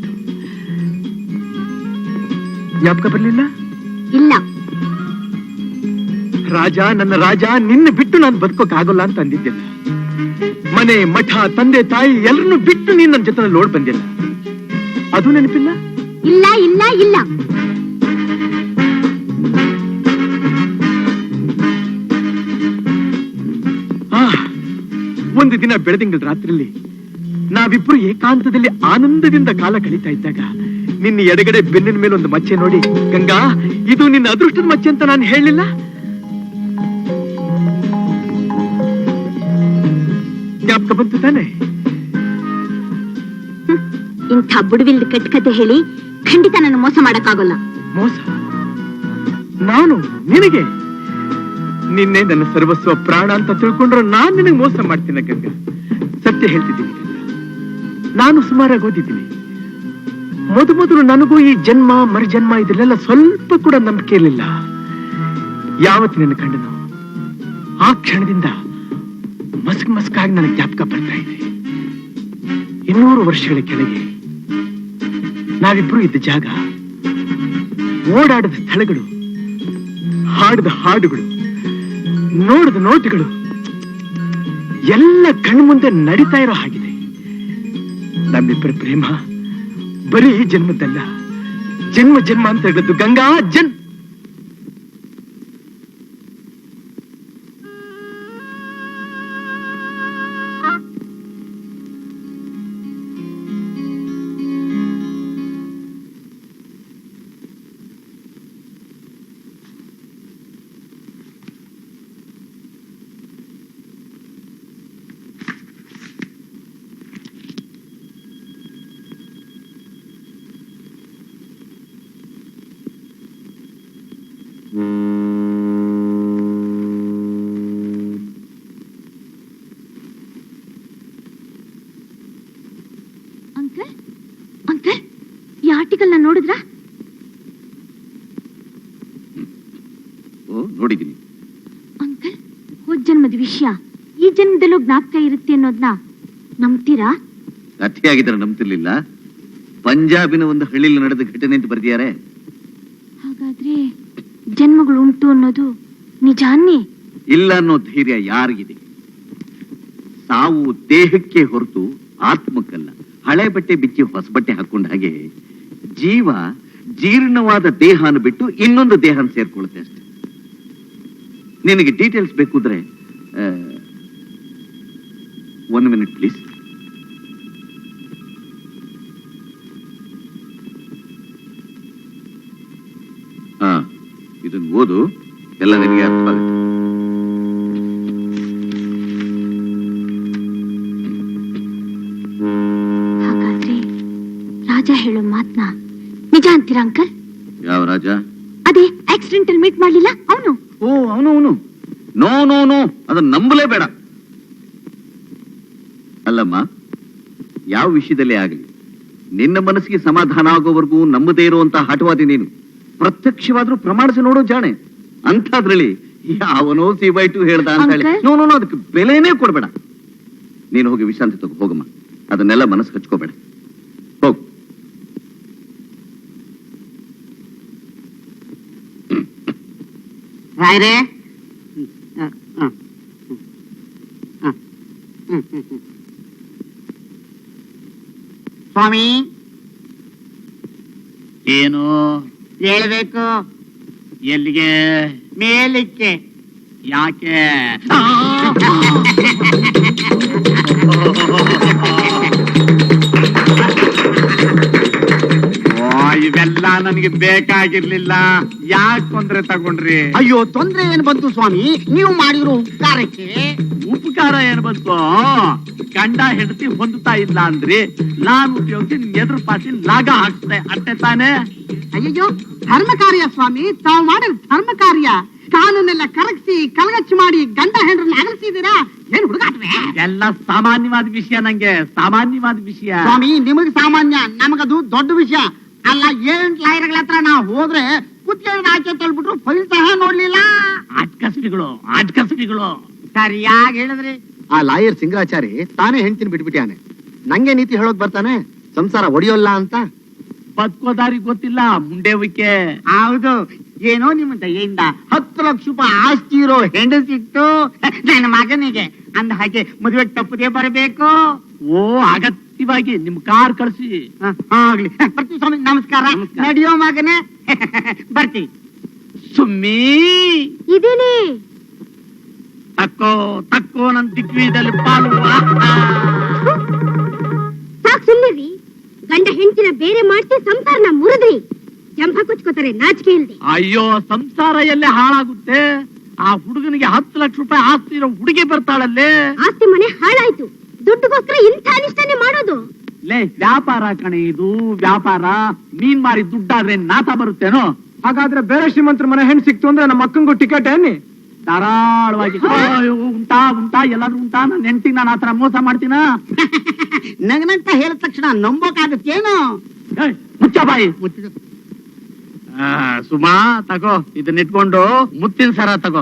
ಜ್ಞಾಪಕ ಬರ್ಲಿಲ್ಲ? ಇಲ್ಲ. ರಾಜ, ನನ್ನ ರಾಜ, ನಿನ್ನ ಬಿಟ್ಟು ನಾನು ಬದುಕೋಕ್ ಆಗೋಲ್ಲ ಅಂತ ಅಂದಿದ್ದಿಲ್ಲ. ಮನೆ, ಮಠ, ತಂದೆ, ತಾಯಿ ಎಲ್ಲರನ್ನು ಬಿಟ್ಟು ನೀನ್ ನನ್ನ ಜೊತೆ ನೋಡ್ ಬಂದಿಲ್ಲ. ಅದು ನೆನಪಿಲ್ಲ? ಇಲ್ಲ ಇಲ್ಲ ಇಲ್ಲ. ಒಂದು ದಿನ ಬೆಳದಿಂಗಳ ರಾತ್ರಿಯಲ್ಲಿ ನಾವಿಬ್ರು ಏಕಾಂತದಲ್ಲಿ ಆನಂದದಿಂದ ಕಾಲ ಕಳೀತಾ ಇದ್ದಾಗ ನಿನ್ನ ಎಡಗಡೆ ಬೆನ್ನಿನ ಮೇಲೆ ಒಂದು ಮಚ್ಚೆ ನೋಡಿ, ಗಂಗಾ ಇದು ನಿನ್ನ ಅದೃಷ್ಟದ ಮಚ್ಚೆ ಅಂತ ನಾನು ಹೇಳಿಲ್ಲ? ಜ್ಞಾಪಕ ಬಂತು ತಾನೆ? ಇಂಥ ಬುಡವಿಲ್ದ ಕೆಟ್ಟ ಕತೆ ಹೇಳಿ ಖಂಡಿತ ನಾನು ಮೋಸ ಮಾಡಕ್ಕಾಗಲ್ಲ. ಮೋಸ? ನಾನು ನಿನಗೆ? ನಿನ್ನೆ ನನ್ನ ಸರ್ವಸ್ವ ಪ್ರಾಣ ಅಂತ ತಿಳ್ಕೊಂಡ್ರೆ ನಾನ್ ನಿನಗೆ ಮೋಸ ಮಾಡ್ತೀನಿ ಗಂಗಾ. ಸತ್ಯ ಹೇಳ್ತಿದ್ದೀನಿ ಗಂಗಾ, ನಾನು ಸುಮಾರಾಗಿ ಓದಿದ್ದೀನಿ. ಮೊದಲು ನನಗೂ ಈ ಜನ್ಮ ಮರುಜನ್ಮ ಇದೆಲ್ಲ ಸ್ವಲ್ಪ ಕೂಡ ನಂಬಿಕೆ ಇರಲಿಲ್ಲ. ಯಾವತ್ತು ನಿನ್ನ ಕಂಡನು ಆ ಕ್ಷಣದಿಂದ ಮಸ್ಕಾಗಿ ನನಗೆ ಜ್ಞಾಪಕ ಬರ್ತಾ ಇದೆ. 200 ವರ್ಷಗಳ ಕೆಳಗೆ ನಾವಿಬ್ರು ಇದ್ದ ಜಾಗ, ಓಡಾಡಿದ ಸ್ಥಳಗಳು, ಹಾಡಿದ ಹಾಡುಗಳು, ನೋಡಿದ ನೋಟಗಳು ಎಲ್ಲ ಕಣ್ಮುಂದೆ ನಡೀತಾ ಇರೋ ಹಾಗಿದೆ. ನಮ್ಮಿಬ್ಬರ ಪ್ರೇಮ ಬರೀ ಜನ್ಮದಲ್ಲ, ಜನ್ಮ ಜನ್ಮ ಅಂತ ಹೇಳಿದ್ದು ಗಂಗಾ. ಅಂಕಲ್ ಅಂಕಲ್, ಈ ಆರ್ಟಿಕಲ್ ನ ನೋಡಿದ್ರಾ? ನೋಡಿದ್ದೀನಿ. ಅಂಕಲ್, ಹೋದ್ ಜನ್ಮದ ವಿಷಯ ಈ ಜನ್ಮದಲ್ಲೂ ಜ್ಞಾಪಕ ಇರುತ್ತೆ ಅನ್ನೋದ್ನ ನಂಬ್ತೀರಾ? ಅತಿಯಾಗಿದ್ರೆ ನಂಬ್ತಿರ್ಲಿಲ್ಲ. ಪಂಜಾಬಿನ ಒಂದು ಹಳ್ಳಿಲಿ ನಡೆದ ಘಟನೆ ಅಂತ ಬರ್ದಿದ್ದಾರೆ. ಹಾಗಾದ್ರೆ ಜನ್ಮಗಳು ಉಂಟು ಅನ್ನೋದು ನಿಜಾನೇ? ಇಲ್ಲ ಅನ್ನೋ ಧೈರ್ಯ ಯಾರಿಗಿದೆ? ಸಾವು ದೇಹಕ್ಕೆ ಹೊರತು ಆತ್ಮಕ್ಕಲ್ಲ. ಹಳೆ ಬಟ್ಟೆ ಬಿಚ್ಚಿ ಹೊಸ ಬಟ್ಟೆ ಹಾಕೊಂಡ ಹಾಗೆ ಜೀವ ಜೀರ್ಣವಾದ ದೇಹನ ಬಿಟ್ಟು ಇನ್ನೊಂದು ದೇಹನ ಸೇರ್ಕೊಳ್ಳುತ್ತೆ ಅಷ್ಟೆ. ನಿನಗೆ ಡೀಟೇಲ್ಸ್ ಬೇಕು ಅಂದ್ರೆ 1 minute ಪ್ಲೀಸ್. ಇದನ್ನು ಓದು, ಎಲ್ಲ ನಿನಗೆ ಅರ್ಥವಾಗುತ್ತೆ. ಹಾಗಾದ್ರೆ ರಾಜ ಹೇಳೋ ಮಾತ್ನ ನಿಜ ಅಂತೀರಾ ಅಂಕಲ್? ಯಾವ ರಾಜ? ಅದೇ ಆಕ್ಸಿಡೆಂಟ್ ಅಲ್ಲಿ ಮೀಟ್ ಮಾಡ್ಲಿಲ್ಲ ಅವನು. ಓ, ಅವನು. ನೋ ನೋ ನೋ, ಅದನ್ನ ನಂಬಲೇಬೇಡ. ಅಲ್ಲಮ್ಮ, ಯಾವ ವಿಷಯದಲ್ಲೇ ಆಗಲಿ ನಿನ್ನ ಮನಸ್ಸಿಗೆ ಸಮಾಧಾನ ಆಗೋವರೆಗೂ ನಂಬದೇ ಇರುವಂತಹ ಹಠವಾದಿ ನೀನು. ಪ್ರತ್ಯಕ್ಷವಾದ್ರೂ ಪ್ರಮಾಣಿಸಿ ನೋಡೋ ಜಾಣೆ. ಅಂಥದ್ರಲ್ಲಿ ಯಾವನೋ C/2 ಹೇಳ್ದ ಅಂತ ಹೇಳಿ ನೋ ನೋ ನೋ ಅದಕ್ಕೆ ಬೆಲೆನೇ ಕೊಡ್ಬೇಡ. ನೀನು ಹೋಗಿ ವಿಶ್ರಾಂತಿ ತಗೋ, ಹೋಗಮ್ಮ. ಅದನ್ನೆಲ್ಲ ಮನಸ್ಸು ಹಚ್ಕೋಬೇಡ, ಹೋಗು. ರಾಯ್ರೆ, ಸ್ವಾಮಿ ಏನು ಹೇಳ್ಬೇಕು. ಎಲ್ಲಿಗೆ? ಮೇಲಿಕ್ಕೆ. ಯಾಕೆ? ಇವೆಲ್ಲ ನನಗೆ ಬೇಕಾಗಿರ್ಲಿಲ್ಲ. ಯಾಕೆ ತೊಂದ್ರೆ ತಗೊಂಡ್ರಿ? ಅಯ್ಯೋ, ತೊಂದ್ರೆ ಏನ್ ಬಂತು ಸ್ವಾಮಿ? ನೀವು ಮಾಡಿರೋ ಉಪಕಾರಕ್ಕೆ. ಉಪಕಾರ ಏನ್ ಬಂತು? ಗಂಡ ಹೆಂಡತಿ ಹೊಂದುತ್ತಾ ಇಲ್ಲ ಅಂದ್ರಿ, ನಾನು ಉಪಯೋಗಿಸಿ ನಿಮ್ ಎದುರು ಪಾಸಿ ಲಾಗ ಹಾಕ್ತೆ ಅಷ್ಟೇ ತಾನೆ? ಅಯ್ಯೋ, ಧರ್ಮ ಕಾರ್ಯ ಸ್ವಾಮಿ, ತಾವು ಮಾಡಿದ ಧರ್ಮ ಕಾರ್ಯ. ಕಾನೂನೆಲ್ಲ ಕರಗಿಸಿ ಕಲಗಚ್ಚು ಮಾಡಿ ಗಂಡ ಹೆಂಡ್ರನ್ನ ಅಗಲಿಸಿದೀರಾ? ಏನ್ ಹುಡುಗಾಟ್ರೆ? ಎಲ್ಲ ಸಾಮಾನ್ಯವಾದ ವಿಷಯ, ನಂಗೆ ಸಾಮಾನ್ಯವಾದ ವಿಷಯ. ಸ್ವಾಮಿ, ನಿಮಗ್ ಸಾಮಾನ್ಯ, ನಮಗದು ದೊಡ್ಡ ವಿಷಯ. ಅಲ್ಲ, 8 ಲಾಯರ್ಗಳ ಹತ್ರ ನಾವು ಹೋದ್ರೆ ಕುತ್ತಿಗೆ ಆಚೆ ತಳ್ಬಿಟ್ರು, ಫೈಲ್ ಸಹ ನೋಡ್ಲಿಲ್ಲ. ಆಟ್ಕಸ್ಬಿಗಳು ಸರಿಯಾಗಿ ಹೇಳಿದ್ರಿ. ಆ ಲಾಯರ್ ಸಿಂಗರಾಚಾರಿ ತಾನೇ ಹೆಂಡ್ತಿನ ಬಿಟ್ಬಿಟ್ಟಾನೆ. ನಂಗೆ ನೀತಿ ಹೇಳೋಕ್ ಬರ್ತಾನೆ ಸಂಸಾರ ಒಡೆಯೋಲ್ಲ ಅಂತ. ಬದುಕೋದಾರಿ ಗೊತ್ತಿಲ್ಲ, ಮುಂಡೆವಿಕೆ. ಹೌದು, ಏನೋ ನಿಮ್ಮ ದಯೆಯಿಂದ 10 ಲಕ್ಷ ರೂಪಾಯಿ ಆಸ್ತಿ ಇರೋ ಹೆಂಡಸಿಟ್ಟು ನನ್ನ ಮಗನಿಗೆ. ಅಂದ ಹಾಗೆ ಮದುವೆ ತಪ್ಪದೇ ಬರಬೇಕು. ಓ, ಅಗತ್ಯವಾಗಿ ನಿಮ್ ಕಾರ್ ಕಳಿಸಿ. ಆಗ್ಲಿ, ಬರ್ತೀವಿ ಸ್ವಾಮಿ. ನಮಸ್ಕಾರ. ನಡಿಯೋ ಮಗನೇ, ಬರ್ತೀವಿ. ಸುಮ್ಮಿ ಇದೇನೆ ತಕ್ಕೋ ನನ್ ದಿಗ್ವಿಜಯದಲ್ಲಿ ಪಾಲು. ಸಾಕ್ ಸುಮ್ಮನಿರಿ. ಗಂಡ ಹೆಂಡತಿನ ಬೇರೆ ಮಾಡ್ತಿ, ಸಂಸಾರನ ಮುರಿದ್ರಿ. ಜಂಭ ಕುಚ್ಕೋತಾರೆ ನಾಚಿಕೆ ಇಲ್ದೆ. ಅಯ್ಯೋ, ಸಂಸಾರ ಎಲ್ಲೇ ಹಾಳಾಗುತ್ತೆ. ಆ ಹುಡುಗನಿಗೆ 10 ಲಕ್ಷ ರೂಪಾಯಿ ಆಸ್ತಿ ಇರೋ ಹುಡುಗಿ ಬರ್ತಾಳಲ್ಲೇ. ಆಸ್ತಿ ಮನೆ ಹಾಳಾಯ್ತು, ದುಡ್ಡುಗೋಸ್ಕರ ಇಂಥ ಅನಿಷ್ಟನೇ ಮಾಡೋದು. ಲೇ, ವ್ಯಾಪಾರ ಕಣೆ ಇದು, ವ್ಯಾಪಾರ. ಮೀನ್ ಮಾರಿ ದುಡ್ಡಾದ್ರೆ ನಾತ ಬರುತ್ತೇನೋ? ಹಾಗಾದ್ರೆ ಬೇರೆ ಶ್ರೀಮಂತರ ಮನೆ ಹೆಣ್ಣು ಸಿಕ್ತು ಅಂದ್ರೆ ನಮ್ಮ ಅಕ್ಕಂಗೂ ಟಿಕೆಟ್ ಏನಿ? ಧಾರಾಳವಾಗಿ. ಉಂಟಾ ಎಲ್ಲಾದ್ರೂ ಉಂಟಾ? ನನ್ನ ಹೆಂಡತಿಗೆ ನಾನು ಆತರ ಮೋಸ ಮಾಡ್ತೀನ? ನಗನಂತ ಹೇಳಿದ ತಕ್ಷಣ ನಂಬೋಕಾಗತ್ತೇನು? ಮುಚ್ಚ ಬಾಯಿ. ಸುಮಾ, ತಗೋ, ಇದನ್ನ ಇಟ್ಕೊಂಡು ಮುತ್ತಿನ ಸರ ತಗೋ.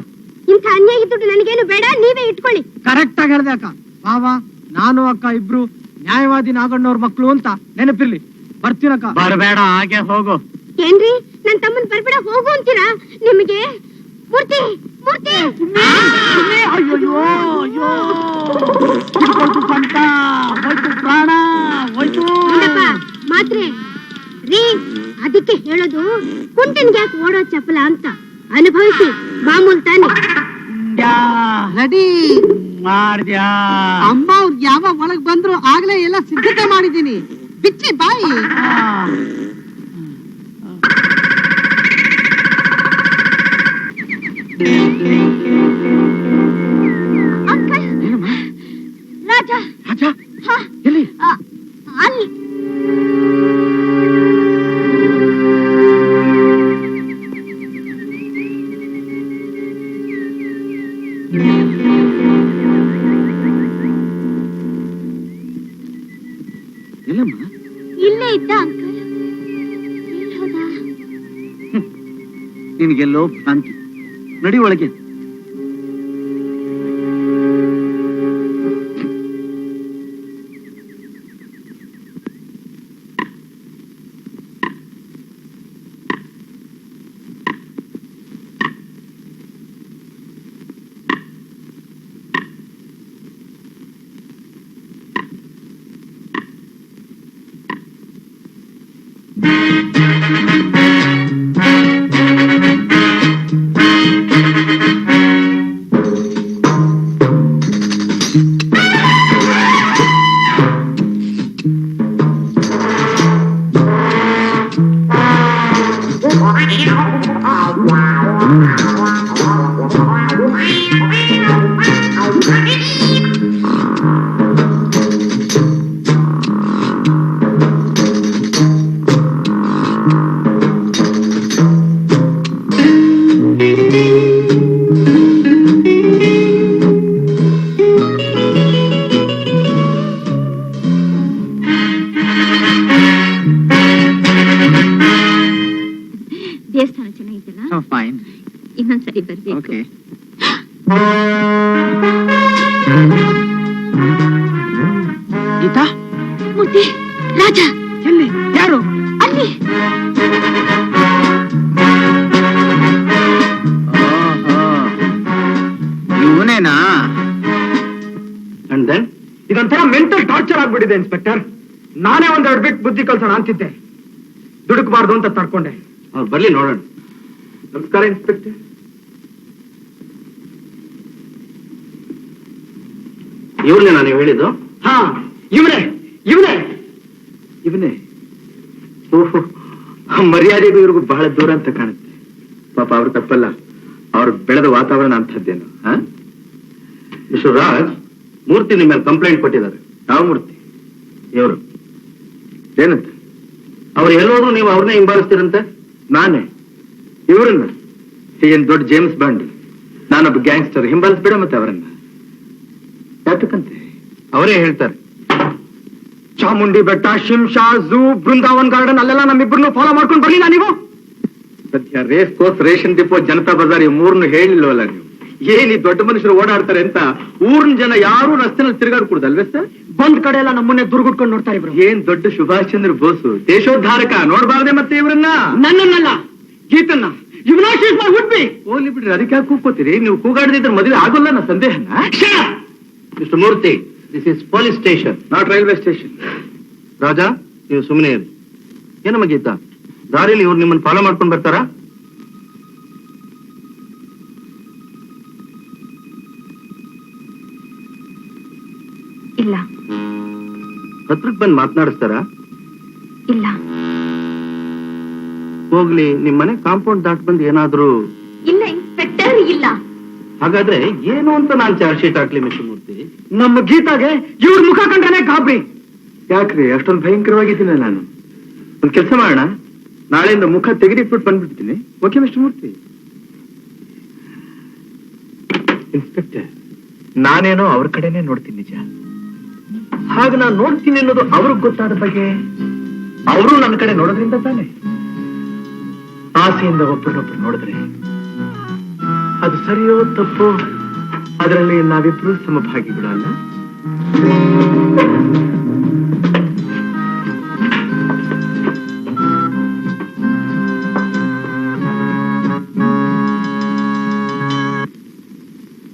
ಇಂಥ ಅನ್ಯಾಯ ದುಡ್ಡು ನನಗೇನು ಬೇಡ, ನೀವೇ ಇಟ್ಕೊಳ್ಳಿ. ಕರೆಕ್ಟ್ ಆಗಿ ಹೇಳ್ದೆ ಅಕ್ಕ. ಬಾವಾ, ನಾನು ಅಕ್ಕ ಇಬ್ರು ನ್ಯಾಯವಾದಿ ನಾಗಣ್ಣವ್ರ ಮಕ್ಳು ಅಂತ ನೆನಪಿರ್ಲಿ. ಬರ್ತೀನಕ್ಕ. ಬರಬೇಡ, ಹಾಗೆ ಹೋಗು. ಏನ್ರಿ, ನನ್ ತಮ್ಮನ್ ಬರ್ಬೇಡ ಹೋಗು ಅಂತೀರಾ? ನಿಮಗೆ ಮೂರ್ತಿ ಮೂರ್ತಿ ಅಯ್ಯೋ ಸ್ವಂತ ಹೋಯ್ತು, ಪ್ರಾಣ ಹೋಯ್ತು. ಮಾತ್ರೆ ರೀ, ಅದಕ್ಕೆ ಹೇಳೋದು ಕುಂಟನ್ಗೆ ಯಾಕೆ ಓಡೋ ಚಪಲ ಅಂತ. ಅನುಭವಿಸಿ, ಮಾಮೂಲ್ ತಾನೆ. ರೆಡಿ ಮಾಡ್ದ್ಯಾ? ಅಮ್ಮ ಅವ್ರು ಯಾವಾಗ ಒಳಗ್ ಬಂದ್ರು ಆಗ್ಲೇ ಎಲ್ಲ ಸಿದ್ಧತೆ ಮಾಡಿದೀನಿ. ಬಿಚ್ಚಿ ಬಾಯಿ. ಅಂಕಲ್, ರಾಜ ಎಲ್ಲಿ? ಅಲ್ಲಿ ಇಲ್ಲೇ ಇದ್ದ ಅಂಕಲ್. ಎಲ್ಲಿ ಹೋದ? ನಿನಗೆಲ್ಲೋ ಭ್ರಾಂತಿ. ನಡಿ ಒಳಗೆ. ದೇವಸ್ಥಾನ ಚೆನ್ನಾಗಿತ್ತಲ್ಲ? ಫೈನ್. ಇನ್ನೊಂದ್ಸರಿ ಬರ್ಬೇಕು. ಓಕೆ. ಗೀತಾ, ಮೂರ್ತಿ, ರಾಜ ಎಲ್ಲಿ? ಯಾರು? ಅಲ್ಲಿ. ಇವನೇನಾ? ಅಂಡ್ ದೆನ್ ಇದೊಂಥರ ಮೆಂಟಲ್ ಟಾರ್ಚರ್ ಆಗ್ಬಿಟ್ಟಿದೆ ಇನ್ಸ್ಪೆಕ್ಟರ್. ನಾನೇ ಒಂದೆರಡು ಬಿಟ್ಟು ಬುದ್ಧಿ ಕಲ್ಸೋಣ ಅಂತಿದ್ದೆ, ದುಡುಕ್ಬಾರ್ದು ಅಂತ ತಡ್ಕೊಂಡೆ. ಅವ್ರು ಬರ್ಲಿ ನೋಡೋಣ. ನಮಸ್ಕಾರ ಇನ್ಸ್ಪೆಕ್ಟರ್. ಇವ್ರನ್ನೇ ನಾನು ಹೇಳಿದ್ದು. ಹಾ, ಇವನೇ ಇವನೇ ಇವನೇ. ಓಹೋ, ಮರ್ಯಾದೆಗೂ ಇವ್ರಿಗೂ ಬಹಳ ದೂರ ಅಂತ ಕಾಣುತ್ತೆ. ಪಾಪ ಅವ್ರ ತಪ್ಪಲ್ಲ, ಅವ್ರು ಬೆಳೆದ ವಾತಾವರಣ ಅಂಥದ್ದೇನು. ಮಿಸ್ಟರ್ ರಾಜ್, ಮೂರ್ತಿ ನಿಮ್ಮ ಮೇಲೆ ಕಂಪ್ಲೇಂಟ್ ಕೊಟ್ಟಿದ್ದಾರೆ. ಯಾವ ಮೂರ್ತಿ? ಇವರು. ಏನಂತ? ಅವ್ರು ಎಲ್ಲೋದ್ರು ನೀವು ಅವ್ರನ್ನೇ ಹಿಂಬಾಲಿಸ್ತೀರಂತೆ. ನಾನೇ ಇವರನ್ನ? ಏನ್ ದೊಡ್ಡ ಜೇಮ್ಸ್ ಬಾಂಡ್? ನಾನೊಬ್ಬ ಗ್ಯಾಂಗ್ಸ್ಟರ್, ಹಿಂಬಾಲಿಸ್ಬೇಡ ಮತ್ತೆ ಅವರನ್ನ. ಯಾತಕ್ಕಂತೆ? ಅವರೇ ಹೇಳ್ತಾರೆ. ಚಾಮುಂಡಿ ಬೆಟ್ಟ, ಶಿಮ್ಶಾ, ಝೂ, ಬೃಂದಾವನ್ ಗಾರ್ಡನ್ ಅಲ್ಲೆಲ್ಲ ನಮ್ಮಿಬ್ಬರನ್ನು ಫಾಲೋ ಮಾಡ್ಕೊಂಡು ಬರ್ಲಿಲ್ಲ ನೀವು? ಸದ್ಯ race course, ration depot, Janata Bazaar ಇವ್ ಮೂರನ್ನು ಹೇಳಿಲ್ವಲ್ಲ ನೀವು? ಏನ್ ಈ ದೊಡ್ಡ ಮನುಷ್ಯರು ಓಡಾಡ್ತಾರೆ ಅಂತ ಊರಿನ ಜನ ಯಾರು ರಸ್ತೆನಲ್ಲಿ ತಿರುಗಾಡ್ಕೊಡುದಲ್ವೇ ಸರ್? ಬಂದ್ ಕಡೆ ಎಲ್ಲ ನಮ್ಮನ್ನೇ ದುರ್ಗುಟ್ಕೊಂಡು ನೋಡ್ತಾರೆ ಇಬ್ರು. ಏನ್ ದೊಡ್ಡ ಸುಭಾಷ್ ಚಂದ್ರ ಬೋಸು, ದೇಶೋದ್ಧಾರಕ, ನೋಡ್ಬಾರ್ದೆ ಮತ್ತೆ ಇವರನ್ನ? ನನ್ನನ್ನಲ್ಲ, ಗೀತನ್ನ. ಹುಡ್ಬಿ ಹೋಗ್ಲಿ ಬಿಡ್ರಿ, ಅದಕ್ಕೆ ಯಾಕೆ ಕೂಗ್ಕೋತೀರಿ? ನೀವು ಕೂಗಾಡದಿದ್ರೆ ಮದುವೆ ಆಗೋಲ್ಲ ನನ್ನ ಸಂದೇಹನ. Mister Murthy, this is police station, not railway station. Raja, ನೀವು ಸುಮ್ಮನೆ ಇರಿ. ಏನಮ್ಮ ಗೀತಾ, ದಾರಿಲಿ ಇವ್ರು ನಿಮ್ಮನ್ನು ಫಾಲೋ ಮಾಡ್ಕೊಂಡು ಬರ್ತಾರಾ? ಇಲ್ಲ. ಹತ್ರಕ್ ಬಂದು ಮಾತನಾಡಿಸ್ತಾರಾ? ಇಲ್ಲ. ಹೋಗ್ಲಿ, ನಿಮ್ಮನೆ ಕಾಂಪೌಂಡ್ ದಾಟ್ ಬಂದು ಏನಾದ್ರೂ? ಇಲ್ಲ ಇನ್ಸ್ಪೆಕ್ಟರ್, ಇಲ್ಲ. ಹಾಗಾದ್ರೆ ಏನು ಅಂತ ನಾನು ಚಾರ್ಜ್ ಶೀಟ್ ಹಾಕ್ಲಿ ಮಿಸ್ಟರ್ ಮೂರ್ತಿ? ನಮ್ಮ ಗೀತಾಗೆ ಇವ್ರ ಮುಖ ಕಂಡ್ರೆ ಗಾಬರಿ. ಯಾಕ್ರಿ ಅಷ್ಟೊಂದು ಭಯಂಕರವಾಗಿದ್ದೀನಿ ನಾನು? ಒಂದ್ ಕೆಲಸ ಮಾಡೋಣ, ನಾಳೆಯಿಂದ ಮುಖ ತೆಗೆದಿಟ್ಬಿಟ್ಟು ಬಂದ್ಬಿಡ್ತೀನಿ. ಓಕೆ ಮಿಸ್ಟರ್ ಮೂರ್ತಿ? ಇನ್ಸ್ಪೆಕ್ಟರ್, ನಾನೇನೋ ಅವ್ರ ಕಡೆನೆ ನೋಡ್ತೀನಿ, ನಿಜ. ಹಾಗೆ ನಾನು ನೋಡ್ತೀನಿ ಅನ್ನೋದು ಅವ್ರಿಗೆ ಗೊತ್ತಾದ ಬಗ್ಗೆ ಅವರು ನನ್ನ ಕಡೆ ನೋಡೋದ್ರಿಂದ ತಾನೆ. ಆಸೆಯಿಂದ ಒಬ್ಬರನ್ನೊಬ್ರು ನೋಡಿದ್ರೆ ಅದು ಸರಿಯೋ ತಪ್ಪೋ, ಅದರಲ್ಲಿ ನಾವಿಬ್ರು ಸಮಭಾಗಿಗಳು ಅಲ್ಲ?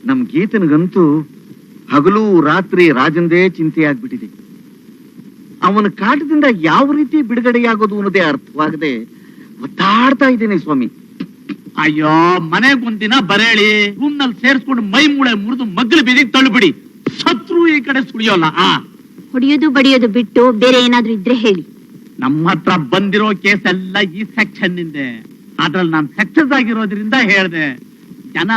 ನಮ್ ಗೀತನಿಗಂತೂ ಹಗಲು ರಾತ್ರಿ ರಾಜಂದೇ ಚಿಂತೆಯಾಗ್ಬಿಟ್ಟಿದೆ. ಅವನ ಕಾಟದಿಂದ ಯಾವ ರೀತಿ ಬಿಡುಗಡೆಯಾಗೋದು ಅನ್ನೋದೇ ಅರ್ಥವಾಗದೆ ಒತ್ತಾಡ್ತಾ ಇದ್ದೇನೆ ಸ್ವಾಮಿ. ಅಯ್ಯೋ, ಮನೆಗ್ ಒಂದಿನ ಬರೇಳಿ ರೂಮ್ ನಲ್ಲಿ ಸೇರ್ಸ್ಕೊಂಡು ಮೈ ಮೂಳೆ ಮುರಿದು ಮಗ್ಲು ಬೀದಿಗೆ ತಳ್ಳುಬಿಡಿ. ಸತ್ರು ಈ ಕಡೆ ಸುಳಿಯೋಲ್ಲ. ಹೊಡಿಯೋದು ಬಡಿಯೋದು ಬಿಟ್ಟು ಬೇರೆ ಏನಾದ್ರೂ ಇದ್ರೆ ಹೇಳಿ. ನಮ್ಮ ಹತ್ರ ಬಂದಿರೋ ಕೇಸ್ ಎಲ್ಲ ಈ ಸೆಕ್ಷನ್ ನಿಂದೆ. ಅದ್ರಲ್ಲಿ ನಾನು ಸಕ್ಸಸ್ ಆಗಿರೋದ್ರಿಂದ ಹೇಳ್ದೆ. ಜನ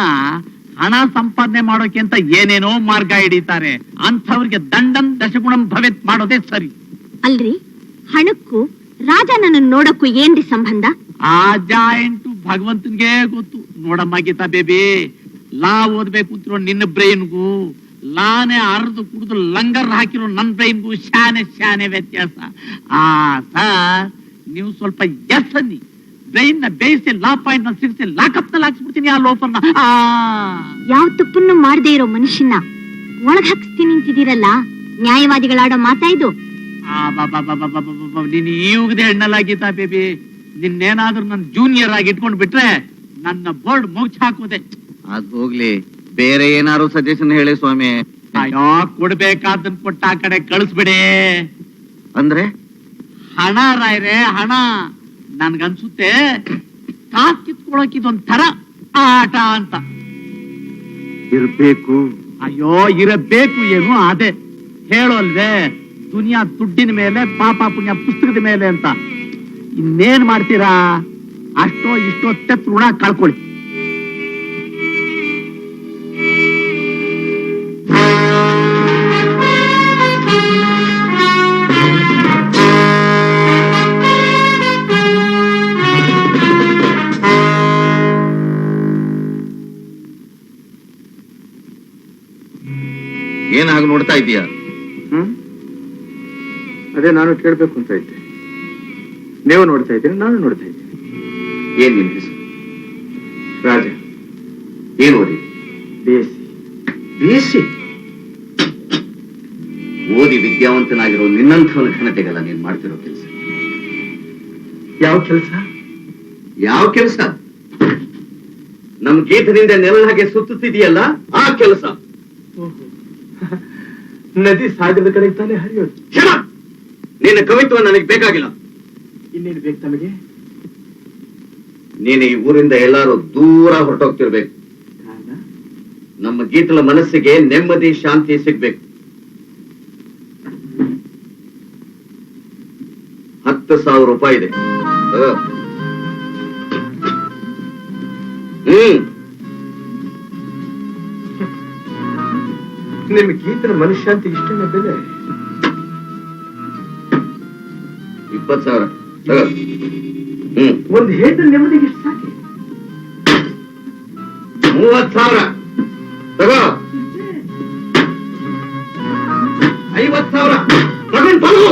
ಹಣ ಸಂಪಾದನೆ ಮಾಡೋಕೆ ಅಂತ ಏನೇನೋ ಮಾರ್ಗ ಹಿಡಿತಾರೆ. ಅಂಥವ್ರಿಗೆ ದಂಡಂ ದಶಗುಣಂ ಭವೆತ್ ಮಾಡೋದೇ ಸರಿ. ಅಲ್ರಿ, ಹಣಕ್ಕೂ ರಾಜ ನನ್ನ ನೋಡಕ್ಕೂ ಏನ್ರಿ ಸಂಬಂಧ? ಆ ಜಾಯಿಂಟು ಭಗವಂತನ್ಗೆ ಗೊತ್ತು. ನೋಡಮ್ಮ ಗೀತಾ ಬೇಬಿ, ಲಾ ಓದ್ಬೇಕು ಅಂತಿರೋ ನಿನ್ನ ಬ್ರೈನ್ಗೂ ಲಾನೆ ಅರ್ದು ಕುಡಿದು ಲಂಗರ್ ಹಾಕಿರೋ ನನ್ನ ಬ್ರೈನ್ಗೂ ಶಾನೆ ವ್ಯತ್ಯಾಸ. ಸರ್, ನೀವು ಸ್ವಲ್ಪ ಎಸ್ ಅನ್ನಿ. ಬ್ರೈನ್ ನ ಬೇಯಿಸಿ ಲಾ ಪಾಯಿಂಟ್ ನ ಸಿಗಿಸಿ ಲಾಕಪ್ ನಲ್ಲಿ ಹಾಕ್ಸ್ಬಿಡ್ತೀನಿ ಆ ಲೋಫರ್ನ. ಯಾವ ತಪ್ಪನ್ನು ಮಾಡದೇ ಇರೋ ಮನುಷ್ಯನ ಒಳಗ್ ಹಾಕಿಸ್ತೀನಿ ಅಂತಿದ್ದೀರಲ್ಲ, ನ್ಯಾಯವಾದಿಗಳಾಡೋ ಮಾತಾ ಇದು? ನೀನ್ ಈಗದೆ ಹೆಣ್ಣಲ್ಲ ಗೀತಾ ಬೇಬಿ. ನಿನ್ನೇನಾದ್ರೂ ನನ್ ಜೂನಿಯರ್ ಆಗಿ ಇಟ್ಕೊಂಡ್ ಬಿಟ್ರೆ ನನ್ನ ಬೋರ್ಡ್ ಮುಗ್ಚ್ ಹಾಕುವುದೇ. ಅದ್ ಹೋಗ್ಲಿ, ಬೇರೆ ಏನಾರು ಸಜೆಷನ್ ಹೇಳಿ ಸ್ವಾಮಿ. ಅಯ್ಯೋ, ಕೊಡ್ಬೇಕಾದನ್ ಕೊಟ್ಟ ಆ ಕಡೆ ಕಳಿಸ್ಬಿಡಿ. ಅಂದ್ರೆ ಹಣ ರಾಯ್ರೆ, ಹಣ. ನನ್ಗನ್ಸುತ್ತೆ ಕಾಸ್ ಕಿತ್ಕೊಳಕ್ ಇದೊಂಥರ ಆಟ ಅಂತ. ಇರ್ಬೇಕು. ಅಯ್ಯೋ, ಇರಬೇಕು ಏನು ಅದೇ ಹೇಳೋಲ್ವೇ, ದುನಿಯಾ ದುಡ್ಡಿನ ಮೇಲೆ, ಪಾಪ ಪುಣ್ಯ ಪುಸ್ತಕದ ಮೇಲೆ ಅಂತ. ಇನ್ನೇನ್ ಮಾಡ್ತೀರಾ? ಅಷ್ಟೋ ಇಷ್ಟೋ ತೆತ್ ಋಣ ಕಳ್ಕೊಳ್ಳಿ. ಏನಾಗ ನೋಡ್ತಾ ಇದೀಯಾ? ಅದೇ ನಾನು ಕೇಳ್ಬೇಕು ಅಂತ ಇದ್ದೆ. ನೀವು ನೋಡ್ತಾ ಇದ್ದೀರಿ, ನಾನು ನೋಡ್ತಾ ಇದ್ದೀನಿ. ಏನ್ ನಿನ್ ಹೆಸರು? ರಾಜ. ಏನ್ ಓದಿ? BSc. ಓದಿ ವಿದ್ಯಾವಂತನಾಗಿರೋ ನಿನ್ನಂಥವನ ಘನತೆಗಲ್ಲ ನೀನ್ ಮಾಡ್ತಿರೋ ಕೆಲಸ. ಯಾವ ಕೆಲಸ? ಯಾವ ಕೆಲಸ? ನಮ್ ಗೀತದಿಂದ ನೆಲ ಹಾಗೆ ಸುತ್ತುತ್ತಿದೆಯಲ್ಲ, ಆ ಕೆಲಸ. ನದಿ ಸಾಗರದ ಕಡೆ ತಾನೇ ಹರಿಯೋದು. ನಿನ್ನ ಕವಿತ್ವ ನನಗೆ ಬೇಕಾಗಿಲ್ಲ. ಇನ್ನೇನು ಬೇಕು ತಮಗೆ? ನೀನು ಈ ಊರಿಂದ ಎಲ್ಲಾರು ದೂರ ಹೊರಟೋಗ್ತಿರ್ಬೇಕು. ನಮ್ಮ ಗೀತಲ ಮನಸ್ಸಿಗೆ ನೆಮ್ಮದಿ ಶಾಂತಿ ಸಿಗ್ಬೇಕು. 10,000 ರೂಪಾಯಿ ಇದೆ. ನಿಮ್ ಗೀತನ ಮನುಷ್ಯಾಂತಿ ಇಷ್ಟನೇ ಬೆಲೆ? 20,000. ಒಂದು ಹೇತ್ರ ನೆಮ್ಮದಿಗೆ ಇಷ್ಟು ಸಾಕಿ. 30,000 ತಗೋ. 50,000 ತಗೊಂಡು ಬರು.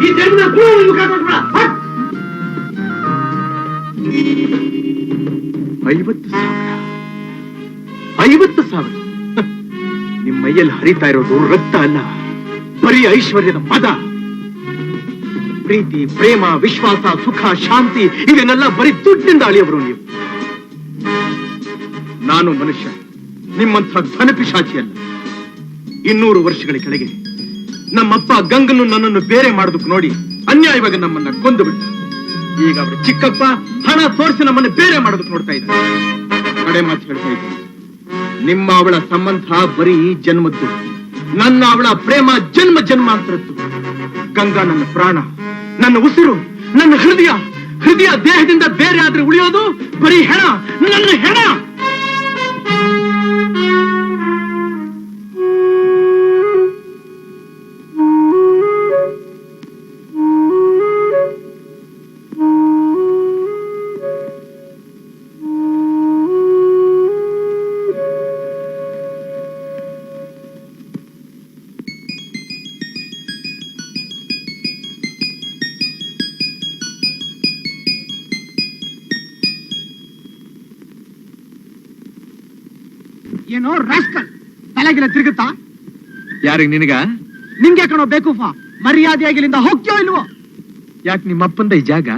ಈ ಜನ್ಮದ ಕೂಡ ಮುಖ ಕೊಟ್ಬಿಡ. 50,000. ನಿಮ್ಮ ಮೈಯಲ್ಲಿ ಹರಿತಾ ಇರೋದು ರಕ್ತ ಅಲ್ಲ, ಬರೀ ಐಶ್ವರ್ಯದ ಮದ. ಪ್ರೀತಿ, ಪ್ರೇಮ, ವಿಶ್ವಾಸ, ಸುಖ, ಶಾಂತಿ ಇದನ್ನೆಲ್ಲ ಬರೀ ದುಡ್ಡಿನಿಂದ ಅಳಿಯವರು ನೀವು. ನಾನು ಮನುಷ್ಯ, ನಿಮ್ಮಂಥ ಘನಪಿಶಾಚಿ ಅಲ್ಲ. 200 ವರ್ಷಗಳ ಕೆಳಗೆ ನಮ್ಮಪ್ಪ ಗಂಗನ್ನು ನನ್ನನ್ನು ಬೇರೆ ಮಾಡೋದಕ್ಕೆ ನೋಡಿ ಅನ್ಯಾಯವಾಗಿ ನಮ್ಮನ್ನ ಕೊಂದು ಬಿಟ್ಟ. ಈಗ ಅವರು ಚಿಕ್ಕಪ್ಪ ಹಣ ತೋರಿಸಿ ನಮ್ಮನ್ನು ಬೇರೆ ಮಾಡೋದಕ್ಕೆ ನೋಡ್ತಾ ಇದ್ದಾರೆ. ಕಡೆ ಮಾತು ಹೇಳ್ತಾ ಇದ್ದೀನಿ, ನಿಮ್ಮ ಅವಳ ಸಂಬಂಧ ಬರೀ ಜನ್ಮದ್ದು, ನನ್ನ ಅವಳ ಪ್ರೇಮ ಜನ್ಮ ಜನ್ಮಾಂತರದ್ದು. ಗಂಗಾ ನನ್ನ ಪ್ರಾಣ, ನನ್ನ ಉಸಿರು, ನನ್ನ ಹೃದಯ. ಹೃದಯ ದೇಹದಿಂದ ಬೇರೆ ಆದ್ರೆ ಉಳಿಯೋದು ಬರೀ ಹೆಣ, ನನ್ನ ಹೆಣ. ಏನೋ ರಾಸ್ಕಲ್, ತಲೆಗಿಲ್ಲ ತಿರುಗುತ್ತಾ? ಯಾರಿಗೆ? ನಿನಗ? ನಿಂಗೆ ಕಣೋ ಬೇಕೂಫ. ಮರ್ಯಾದೆಯಾಗಿ ಇಲ್ಲಿಂದ ಹೋಗ್ತೀಯೋ ಇಲ್ವೋ? ಯಾಕೆ ನಿಮ್ಮಪ್ಪಂದ ಈ ಜಾಗ?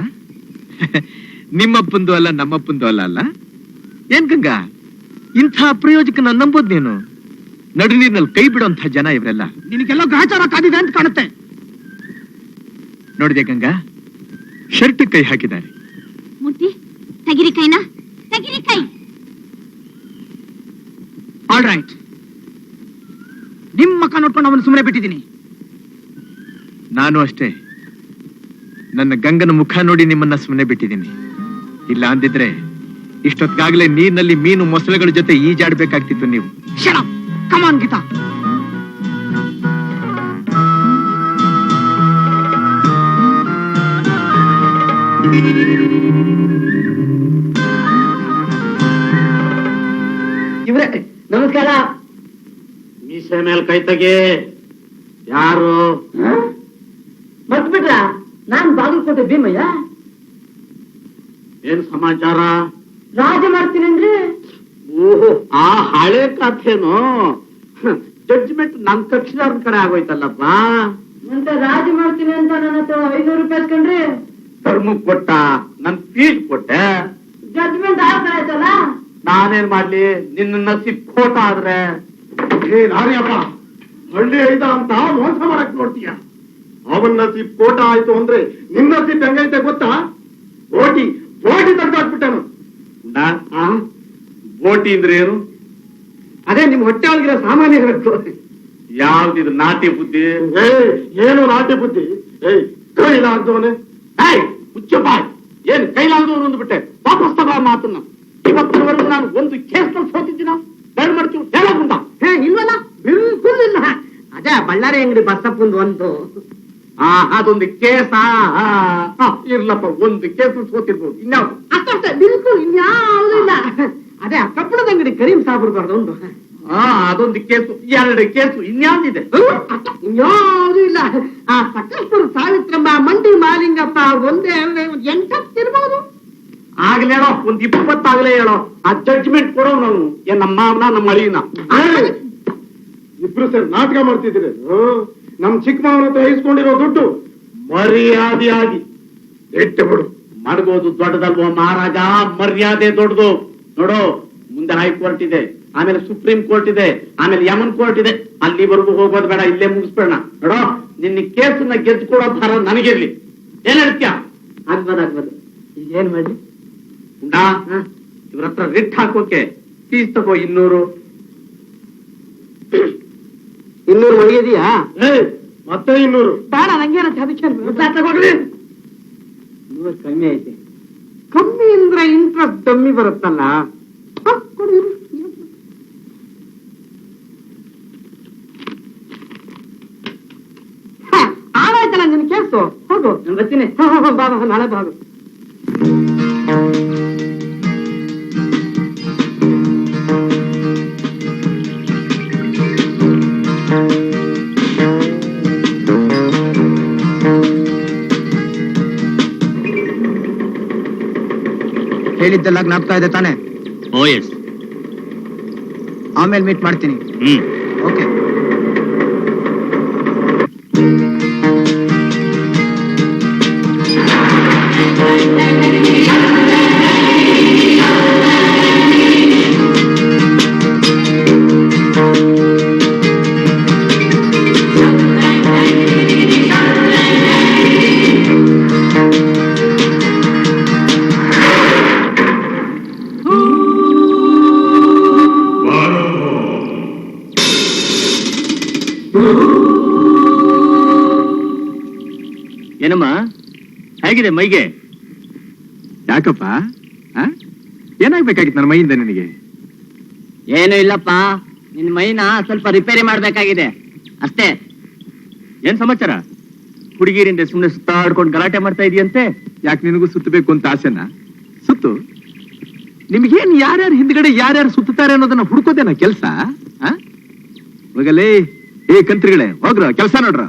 ನಿಮ್ಮಪ್ಪಂದು ಅಲ್ಲ, ನಮ್ಮಪ್ಪಂದು ಅಲ್ಲ ಅಲ್ಲ? ಏನ್ ಗಂಗಾ, ಇಂಥ ಪ್ರಯೋಜಕನ ನಂಬೋದು ನೀನು? ನಡು ನೀರಿನಲ್ಲಿ ಕೈ ಬಿಡುವಂತ ಜನ ಇವರೆಲ್ಲ. ನಿನಗೆಲ್ಲ ಗ್ರಹಚಾರ ಕಾದಿದೆ ಅಂತ ಕಾಣುತ್ತೆ. ನೋಡಿದೆ ಗಂಗಾ, ಶರ್ಟ್ ಕೈ ಹಾಕಿದ್ದಾರೆ. ಮೂರ್ತಿ, ತೆಗಿರಿ ಕೈನಾ, ತೆಗಿರಿ ಕೈ. ಆಲ್ ರೈಟ್, ನಿಮ್ ಮಕ್ಕ ನೋಡ್ಕೊಂಡು ಅವನು ಸುಮ್ಮನೆ ಬಿಟ್ಟಿದ್ದೀನಿ. ನಾನು ಅಷ್ಟೇ, ನನ್ನ ಗಂಗನ ಮುಖ ನೋಡಿ ನಿಮ್ಮನ್ನ ಸುಮ್ಮನೆ ಬಿಟ್ಟಿದ್ದೀನಿ. ಇಲ್ಲ ಅಂದಿದ್ರೆ ಇಷ್ಟೊತ್ತಿಗಾಗಲೇ ನೀರಿನಲ್ಲಿ ಮೀನು ಮೊಸಳೆಗಳ ಜೊತೆ ಈಜಾಡ್ಬೇಕಾಗ್ತಿತ್ತು ನೀವು. Shut up, come on Geeta. ಇವ್ರೆ ನಮಸ್ಕಾರ. ಮೀಸೆ ಮೇಲೆ ಕೈ ತೆಗೆ. ಯಾರು? ಮರ್ತ್ಬಿಟ್ರ? ನಾನ್ ಬಾಗಲಕೋಟೆ ಭೀಮಯ್ಯ. ಏನ್ ಸಮಾಚಾರ? ರಾಜ ಮಾಡ್ತೀನಿ ಅಂದ್ರೆ ಓಹೋ, ಆ ಹಳೆ ಕಥೆನೋ. ಜಡ್ಜ್ಮೆಂಟ್ ನನ್ ಕಕ್ಷಿದಾರನ ಕಡೆ ಆಗೋಯ್ತಲ್ಲಪ್ಪ. ಅಂತ ರಾಜ ಮಾಡ್ತೀನಿ ಅಂತ ನನ್ನ ಹತ್ರ 500 ರೂಪಾಯಿ ಇಸ್ಕೊಂಡ್ರಿ ಧರ್ಮಕ್ ಕೊಟ್ಟ, ನನ್ ಫೀಸ್ ಕೊಟ್ಟೆ. ಜಡ್ಜ್ಮೆಂಟ್ ಆಯ್ತಲ್ಲ. ನಾನೇನ್ ಮಾಡ್ಲಿ, ನಿನ್ನ ನಸೀಬ್ ಖೋಟ ಆದ್ರೆ. ನಾರಿಯಪ್ಪ, ಹಳ್ಳಿ ಐತ ಅಂತ ಮೋಸ ಮಾಡಕ್ ನೋಡ್ತೀಯ. ಅವನ್ ನಸೀಬ್ ಕೋಟ ಆಯ್ತು ಅಂದ್ರೆ ನಿನ್ನ ನಸೀಬ್ ಹೆಂಗೈತೆ ಗೊತ್ತಾ? ಬೋಟಿ ತೆಗ್ದಾಕ್ಬಿಟ್ಟನು. ಬೋಟಿ ಅಂದ್ರೆ ಏನು? ಅದೇ ನಿಮ್ ಹೊಟ್ಟೆ ಒಳಗಿರೋ ಸಾಮಾನ್ಯ ಯಾವ್ದಿದು ನಾಟಿ ಬುದ್ಧಿ? ಏನು ನಾಟಿ ಬುದ್ಧಿ? ಕೈಲಾಗ್ದವನೆ. ಹುಚ್ಚಬಾಯ್, ಏನ್ ಕೈಲಾಗದವನು ಅಂದ್ಬಿಟ್ಟೆ. ವಾಪಸ್ ತಗೋ ಮಾತನ್ನ. ಇವತ್ತಿನವರೆಗೂ ನಾನು ಒಂದು ಕೇಸ್ ನಲ್ಲಿ ಸೋತಿದ್ದೀನ. ಬೇಡ ಮಾಡ್ತೀವಿ, ಹೇಳೋಗುಂಡ ಇಲ್ವಲ್ಲ, ಬಿಲ್ಕುಲ್ ಇಲ್ಲ. ಅದೇ ಬಳ್ಳಾರಿ ಅಂಗಡಿ ಬಸಪ್ಪಂದು ಒಂದು. ಅದೊಂದು ಕೇಸ ಇರ್ಲಪ್ಪ, ಒಂದು ಕೇಸ್ ಸೋತಿರ್ಬೋದು. ಇನ್ಯಾವ್ದು? ಅಷ್ಟೇ, ಬಿಲ್ಕುಲ್ ಇನ್ಯಾವುದೂ ಇಲ್ಲ. ಅದೇ ಕಪ್ಪಳದ ಅಂಗಡಿ ಕರೀಂ ಸಾಬ್ರದ್ದು ಒಂದು. ಅದೊಂದು ಕೇಸು, 2 ಕೇಸು. ಇನ್ಯಾವ್ದಿದೆ? ಇನ್ಯಾವುದೂ ಇಲ್ಲ. ಆ ಸಕಲೇಶ್ವರ ಸಾವಿತ್ರಮ್ಮ, ಮಂಡಿ ಮಾಲಿಂಗಪ್ಪ ಒಂದೇ 8 ಇರ್ಬೋದು. ಆಗ್ಲೇ ಹೇಳೋ, ಒಂದ್ 20 ಆಗ್ಲೇ ಹೇಳೋ. ಆ ಜಡ್ಜ್ಮೆಂಟ್ ಕೊಡೋ ನಾವು. ಏನ್ ನಮ್ಮ ಮಾವನ, ನಮ್ಮ ಅಳಿನ ಇಬ್ರು ಸರ್ ನಾಟಕ ಮಾಡ್ತಿದ್ದೀರಿ. ನಮ್ ಚಿಕ್ಕ ಮಾವನ ಹತ್ರ ಇಸ್ಕೊಂಡಿರೋ ದುಡ್ಡು ಮರ್ಯಾದೆಯಾಗಿ ಇಟ್ಟು ಬಿಡು. ಮಾಡ್ಬೋದು, ದೊಡ್ಡದಲ್ವೋ ಮಹಾರಾಜ. ಮರ್ಯಾದೆ ದೊಡ್ಡದು. ನೋಡು, ಮುಂದೆ ಹೈಕೋರ್ಟ್ ಇದೆ, ಆಮೇಲೆ ಸುಪ್ರೀಂ ಕೋರ್ಟ್ ಇದೆ, ಆಮೇಲೆ ಯಮನ್ ಕೋರ್ಟ್ ಇದೆ. ಅಲ್ಲಿವರೆಗೂ ಹೋಗೋದು ಬೇಡ, ಇಲ್ಲೇ ಮುಗಿಸ್ಬೇಡ. ನೋಡೋ, ನಿನ್ನ ಕೇಸನ್ನ ಗೆದ್ದುಕೊಡೋ ಭಾರ ನನಗಿರ್ಲಿ. ಏನ್ ಹೇಳ್ತೀಯ? ಆಗ್ಬೋದು. ಈಗ ಏನ್ ಮಾಡ್ಲಿ? ಉಂಡಾ, ಇವ್ರ ಹತ್ರ ರಿಟ್ ಹಾಕೋಕೆ ಫೀಸ್ ತಗೋ 200. 200 ಒಳಗಿದೆಯಾ? ಮತ್ತೆ 200 ಬೇಡ, ನಂಗೇನ ತಗೊಳ್ಳಿ. 100 ಕಮ್ಮಿ ಐತೆ. ಕಮ್ಮಿ ಅಂದ್ರೆ ಇಂಟ್ರೆಸ್ಟ್ ಕಮ್ಮಿ ಬರುತ್ತಲ್ಲ. ಆಗಾಯ್ತಲ್ಲ ನಿನ್ ಕೇಸು. ಹೋಗು, ನಾನು ಬರ್ತೀನಿ. ಬಾಬಾ, ನಾಳೆ ಬಾಗು. ಹೇಳಿದ್ದೆಲ್ಲ ಜ್ಞಾಪಕ ಇದೆ ತಾನೆ? ಓ ಎಸ್. ಆಮೇಲೆ ಮೀಟ್ ಮಾಡ್ತೀನಿ. ಓಕೆ. ಏನಮ್ಮ, ಹೇಗಿದೆ ಮೈಗೆ? ಯಾಕಪ್ಪ, ಏನಾಗ್ಬೇಕಾಗಿತ್ತು ನನ್ನ ಮೈಯಿಂದ ನಿನಗೆ? ಏನು ಇಲ್ಲಪ್ಪ, ನಿನ್ ಮೈನ ಸ್ವಲ್ಪ ರಿಪೇರಿ ಮಾಡ್ಬೇಕಾಗಿದೆ ಅಷ್ಟೇ. ಏನ್ ಸಮಾಚಾರ? ಹುಡುಗಿರಿಂದ ಸುಮ್ಮನೆ ಸುತ್ತಾಡ್ಕೊಂಡು ಗಲಾಟೆ ಮಾಡ್ತಾ ಇದೆಯಂತೆ. ಯಾಕೆ ನಿನಗೂ ಸುತ್ತಬೇಕು ಅಂತ ಆಸೆನಾ? ಸುತ್ತು. ನಿಮ್ಗೇನ್ ಯಾರ್ಯಾರು ಹಿಂದ್ಗಡೆ ಯಾರ್ಯಾರು ಸುತ್ತಾರೆ ಅನ್ನೋದನ್ನ ಹುಡ್ಕೋದೇನ ಕೆಲ್ಸ? ಹೋಗಲೇ ಏ ಕಂತ್ರಿಗಳೇ, ಹೋಗ್ರ ಕೆಲ್ಸ ನೋಡ್ರ.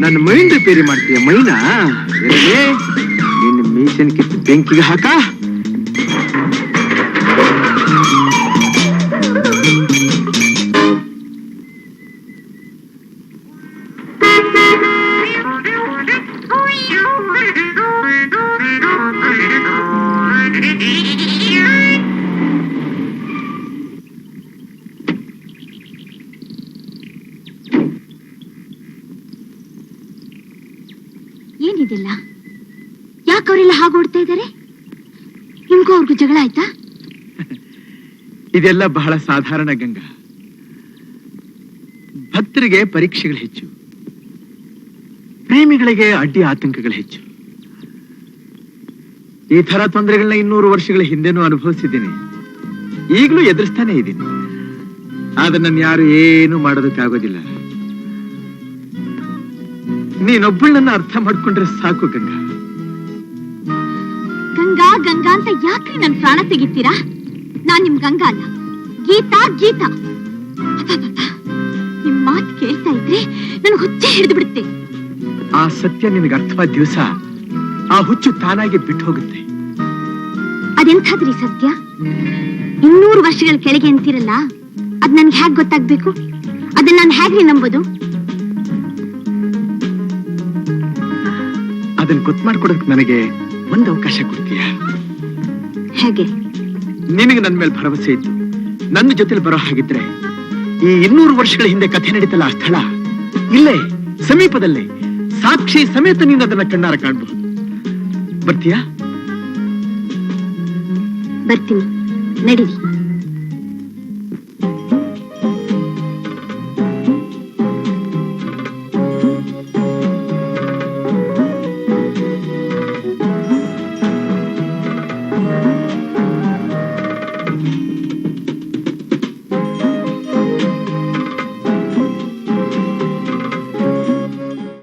ನನ್ನ ಮೈನ್ ರಿಪೇರಿ ಮಾಡ್ತೀಯ? ಮೈನಾ ನಿನ್ನ ಮೀಸನ್ ಕಿತ್ತು ಬೆಂಕಿಗೆ ಹಾಕ. ಏನಿದಿಲ್ಲ? ಯಾಕೆ ಅವರೆಲ್ಲ ಹಾಗೆ ಓಡ್ತಾ ಇದ್ದಾರೆ? ನಿಮ್ಗೂ ಅವ್ರಿಗೂ ಜಗಳ ಆಯ್ತಾ? ಇದೆಲ್ಲ ಬಹಳ ಸಾಧಾರಣ ಗಂಗಾ. ಭಕ್ತರಿಗೆ ಪರೀಕ್ಷೆಗಳು ಹೆಚ್ಚು, ಪ್ರೇಮಿಗಳಿಗೆ ಅಡ್ಡಿ ಆತಂಕಗಳು ಹೆಚ್ಚು. ಈ ತರ ತೊಂದರೆಗಳನ್ನ 200 ವರ್ಷಗಳ ಹಿಂದೆನೂ ಅನುಭವಿಸಿದ್ದೀನಿ, ಈಗಲೂ ಎದುರಿಸ್ತಾನೆ ಇದ್ದೀನಿ. ಆದ್ರೆ ನನ್ನ ಯಾರು ಏನು ಮಾಡೋದಕ್ಕಾಗೋದಿಲ್ಲ. ನೀನೊಬ್ಬಳನ್ನ ಅರ್ಥ ಮಾಡ್ಕೊಂಡ್ರೆ ಸಾಕು ಗಂಗಾ. ಗಂಗಾ ಗಂಗಾ ಅಂತ ಯಾಕ್ರಿ ನನ್ ಪ್ರಾಣ ತೆಗಿತೀರಾ? ನಾನ್ ನಿಮ್ ಗಂಗಾ ಅಲ್ಲ, ಗೀತಾ ಗೀತಾ. ಅಬ್ಬಬ್ಬಬ್ಬ. ನಿಮ್ ಮಾತು ಕೇಳ್ತಾ ಇದ್ರೆ ನನ್ಗೆ ಹುಚ್ಚೆ ಹಿಡಿದು ಬಿಡುತ್ತೆ. ಆ ಸತ್ಯ ನಿನಗೆ ಅರ್ಥವಾದ ದಿವಸ ಆ ಹುಚ್ಚು ತಾನಾಗಿ ಬಿಟ್ಟು ಹೋಗುತ್ತೆ. ಅದೆಂಥದ್ರಿ ಸತ್ಯ? 200 ವರ್ಷಗಳ ಕೆಳಗೆ ಅಂತಿರಲ್ಲ, ಅದ್ ನನ್ಗೆ ಹ್ಯಾಕ್ ಗೊತ್ತಾಗ್ಬೇಕು? ಅದನ್ನ ನಾನು ಹೇಗ್ರಿ ನಂಬೋದು? ಅದನ್ನ ಗೊತ್ತು ಮಾಡ್ಕೊಡಕ್ ನನಗೆ ಒಂದು ಅವಕಾಶ ಕೊಡ್ತೀಯ? ಹೇಗೆ? ನಿನಗೆ ನನ್ನ ಮೇಲೆ ಭರವಸೆ ಇತ್ತು ನನ್ನ ಜೊತೆಲಿ ಬರೋ ಹಾಗಿದ್ರೆ ಈ 200 ವರ್ಷಗಳ ಹಿಂದೆ ಕಥೆ ನಡೀತಲ್ಲ ಆ ಸ್ಥಳ ಇಲ್ಲೇ ಸಮೀಪದಲ್ಲೇ ಸಾಕ್ಷಿ ಸಮೇತ ನೀನು ಅದನ್ನ ಕಣ್ಣಾರ ಕಾಣಬಹುದು. ಬರ್ತೀಯಾ? ಬರ್ತೀನಿ, ನಡೀರಿ.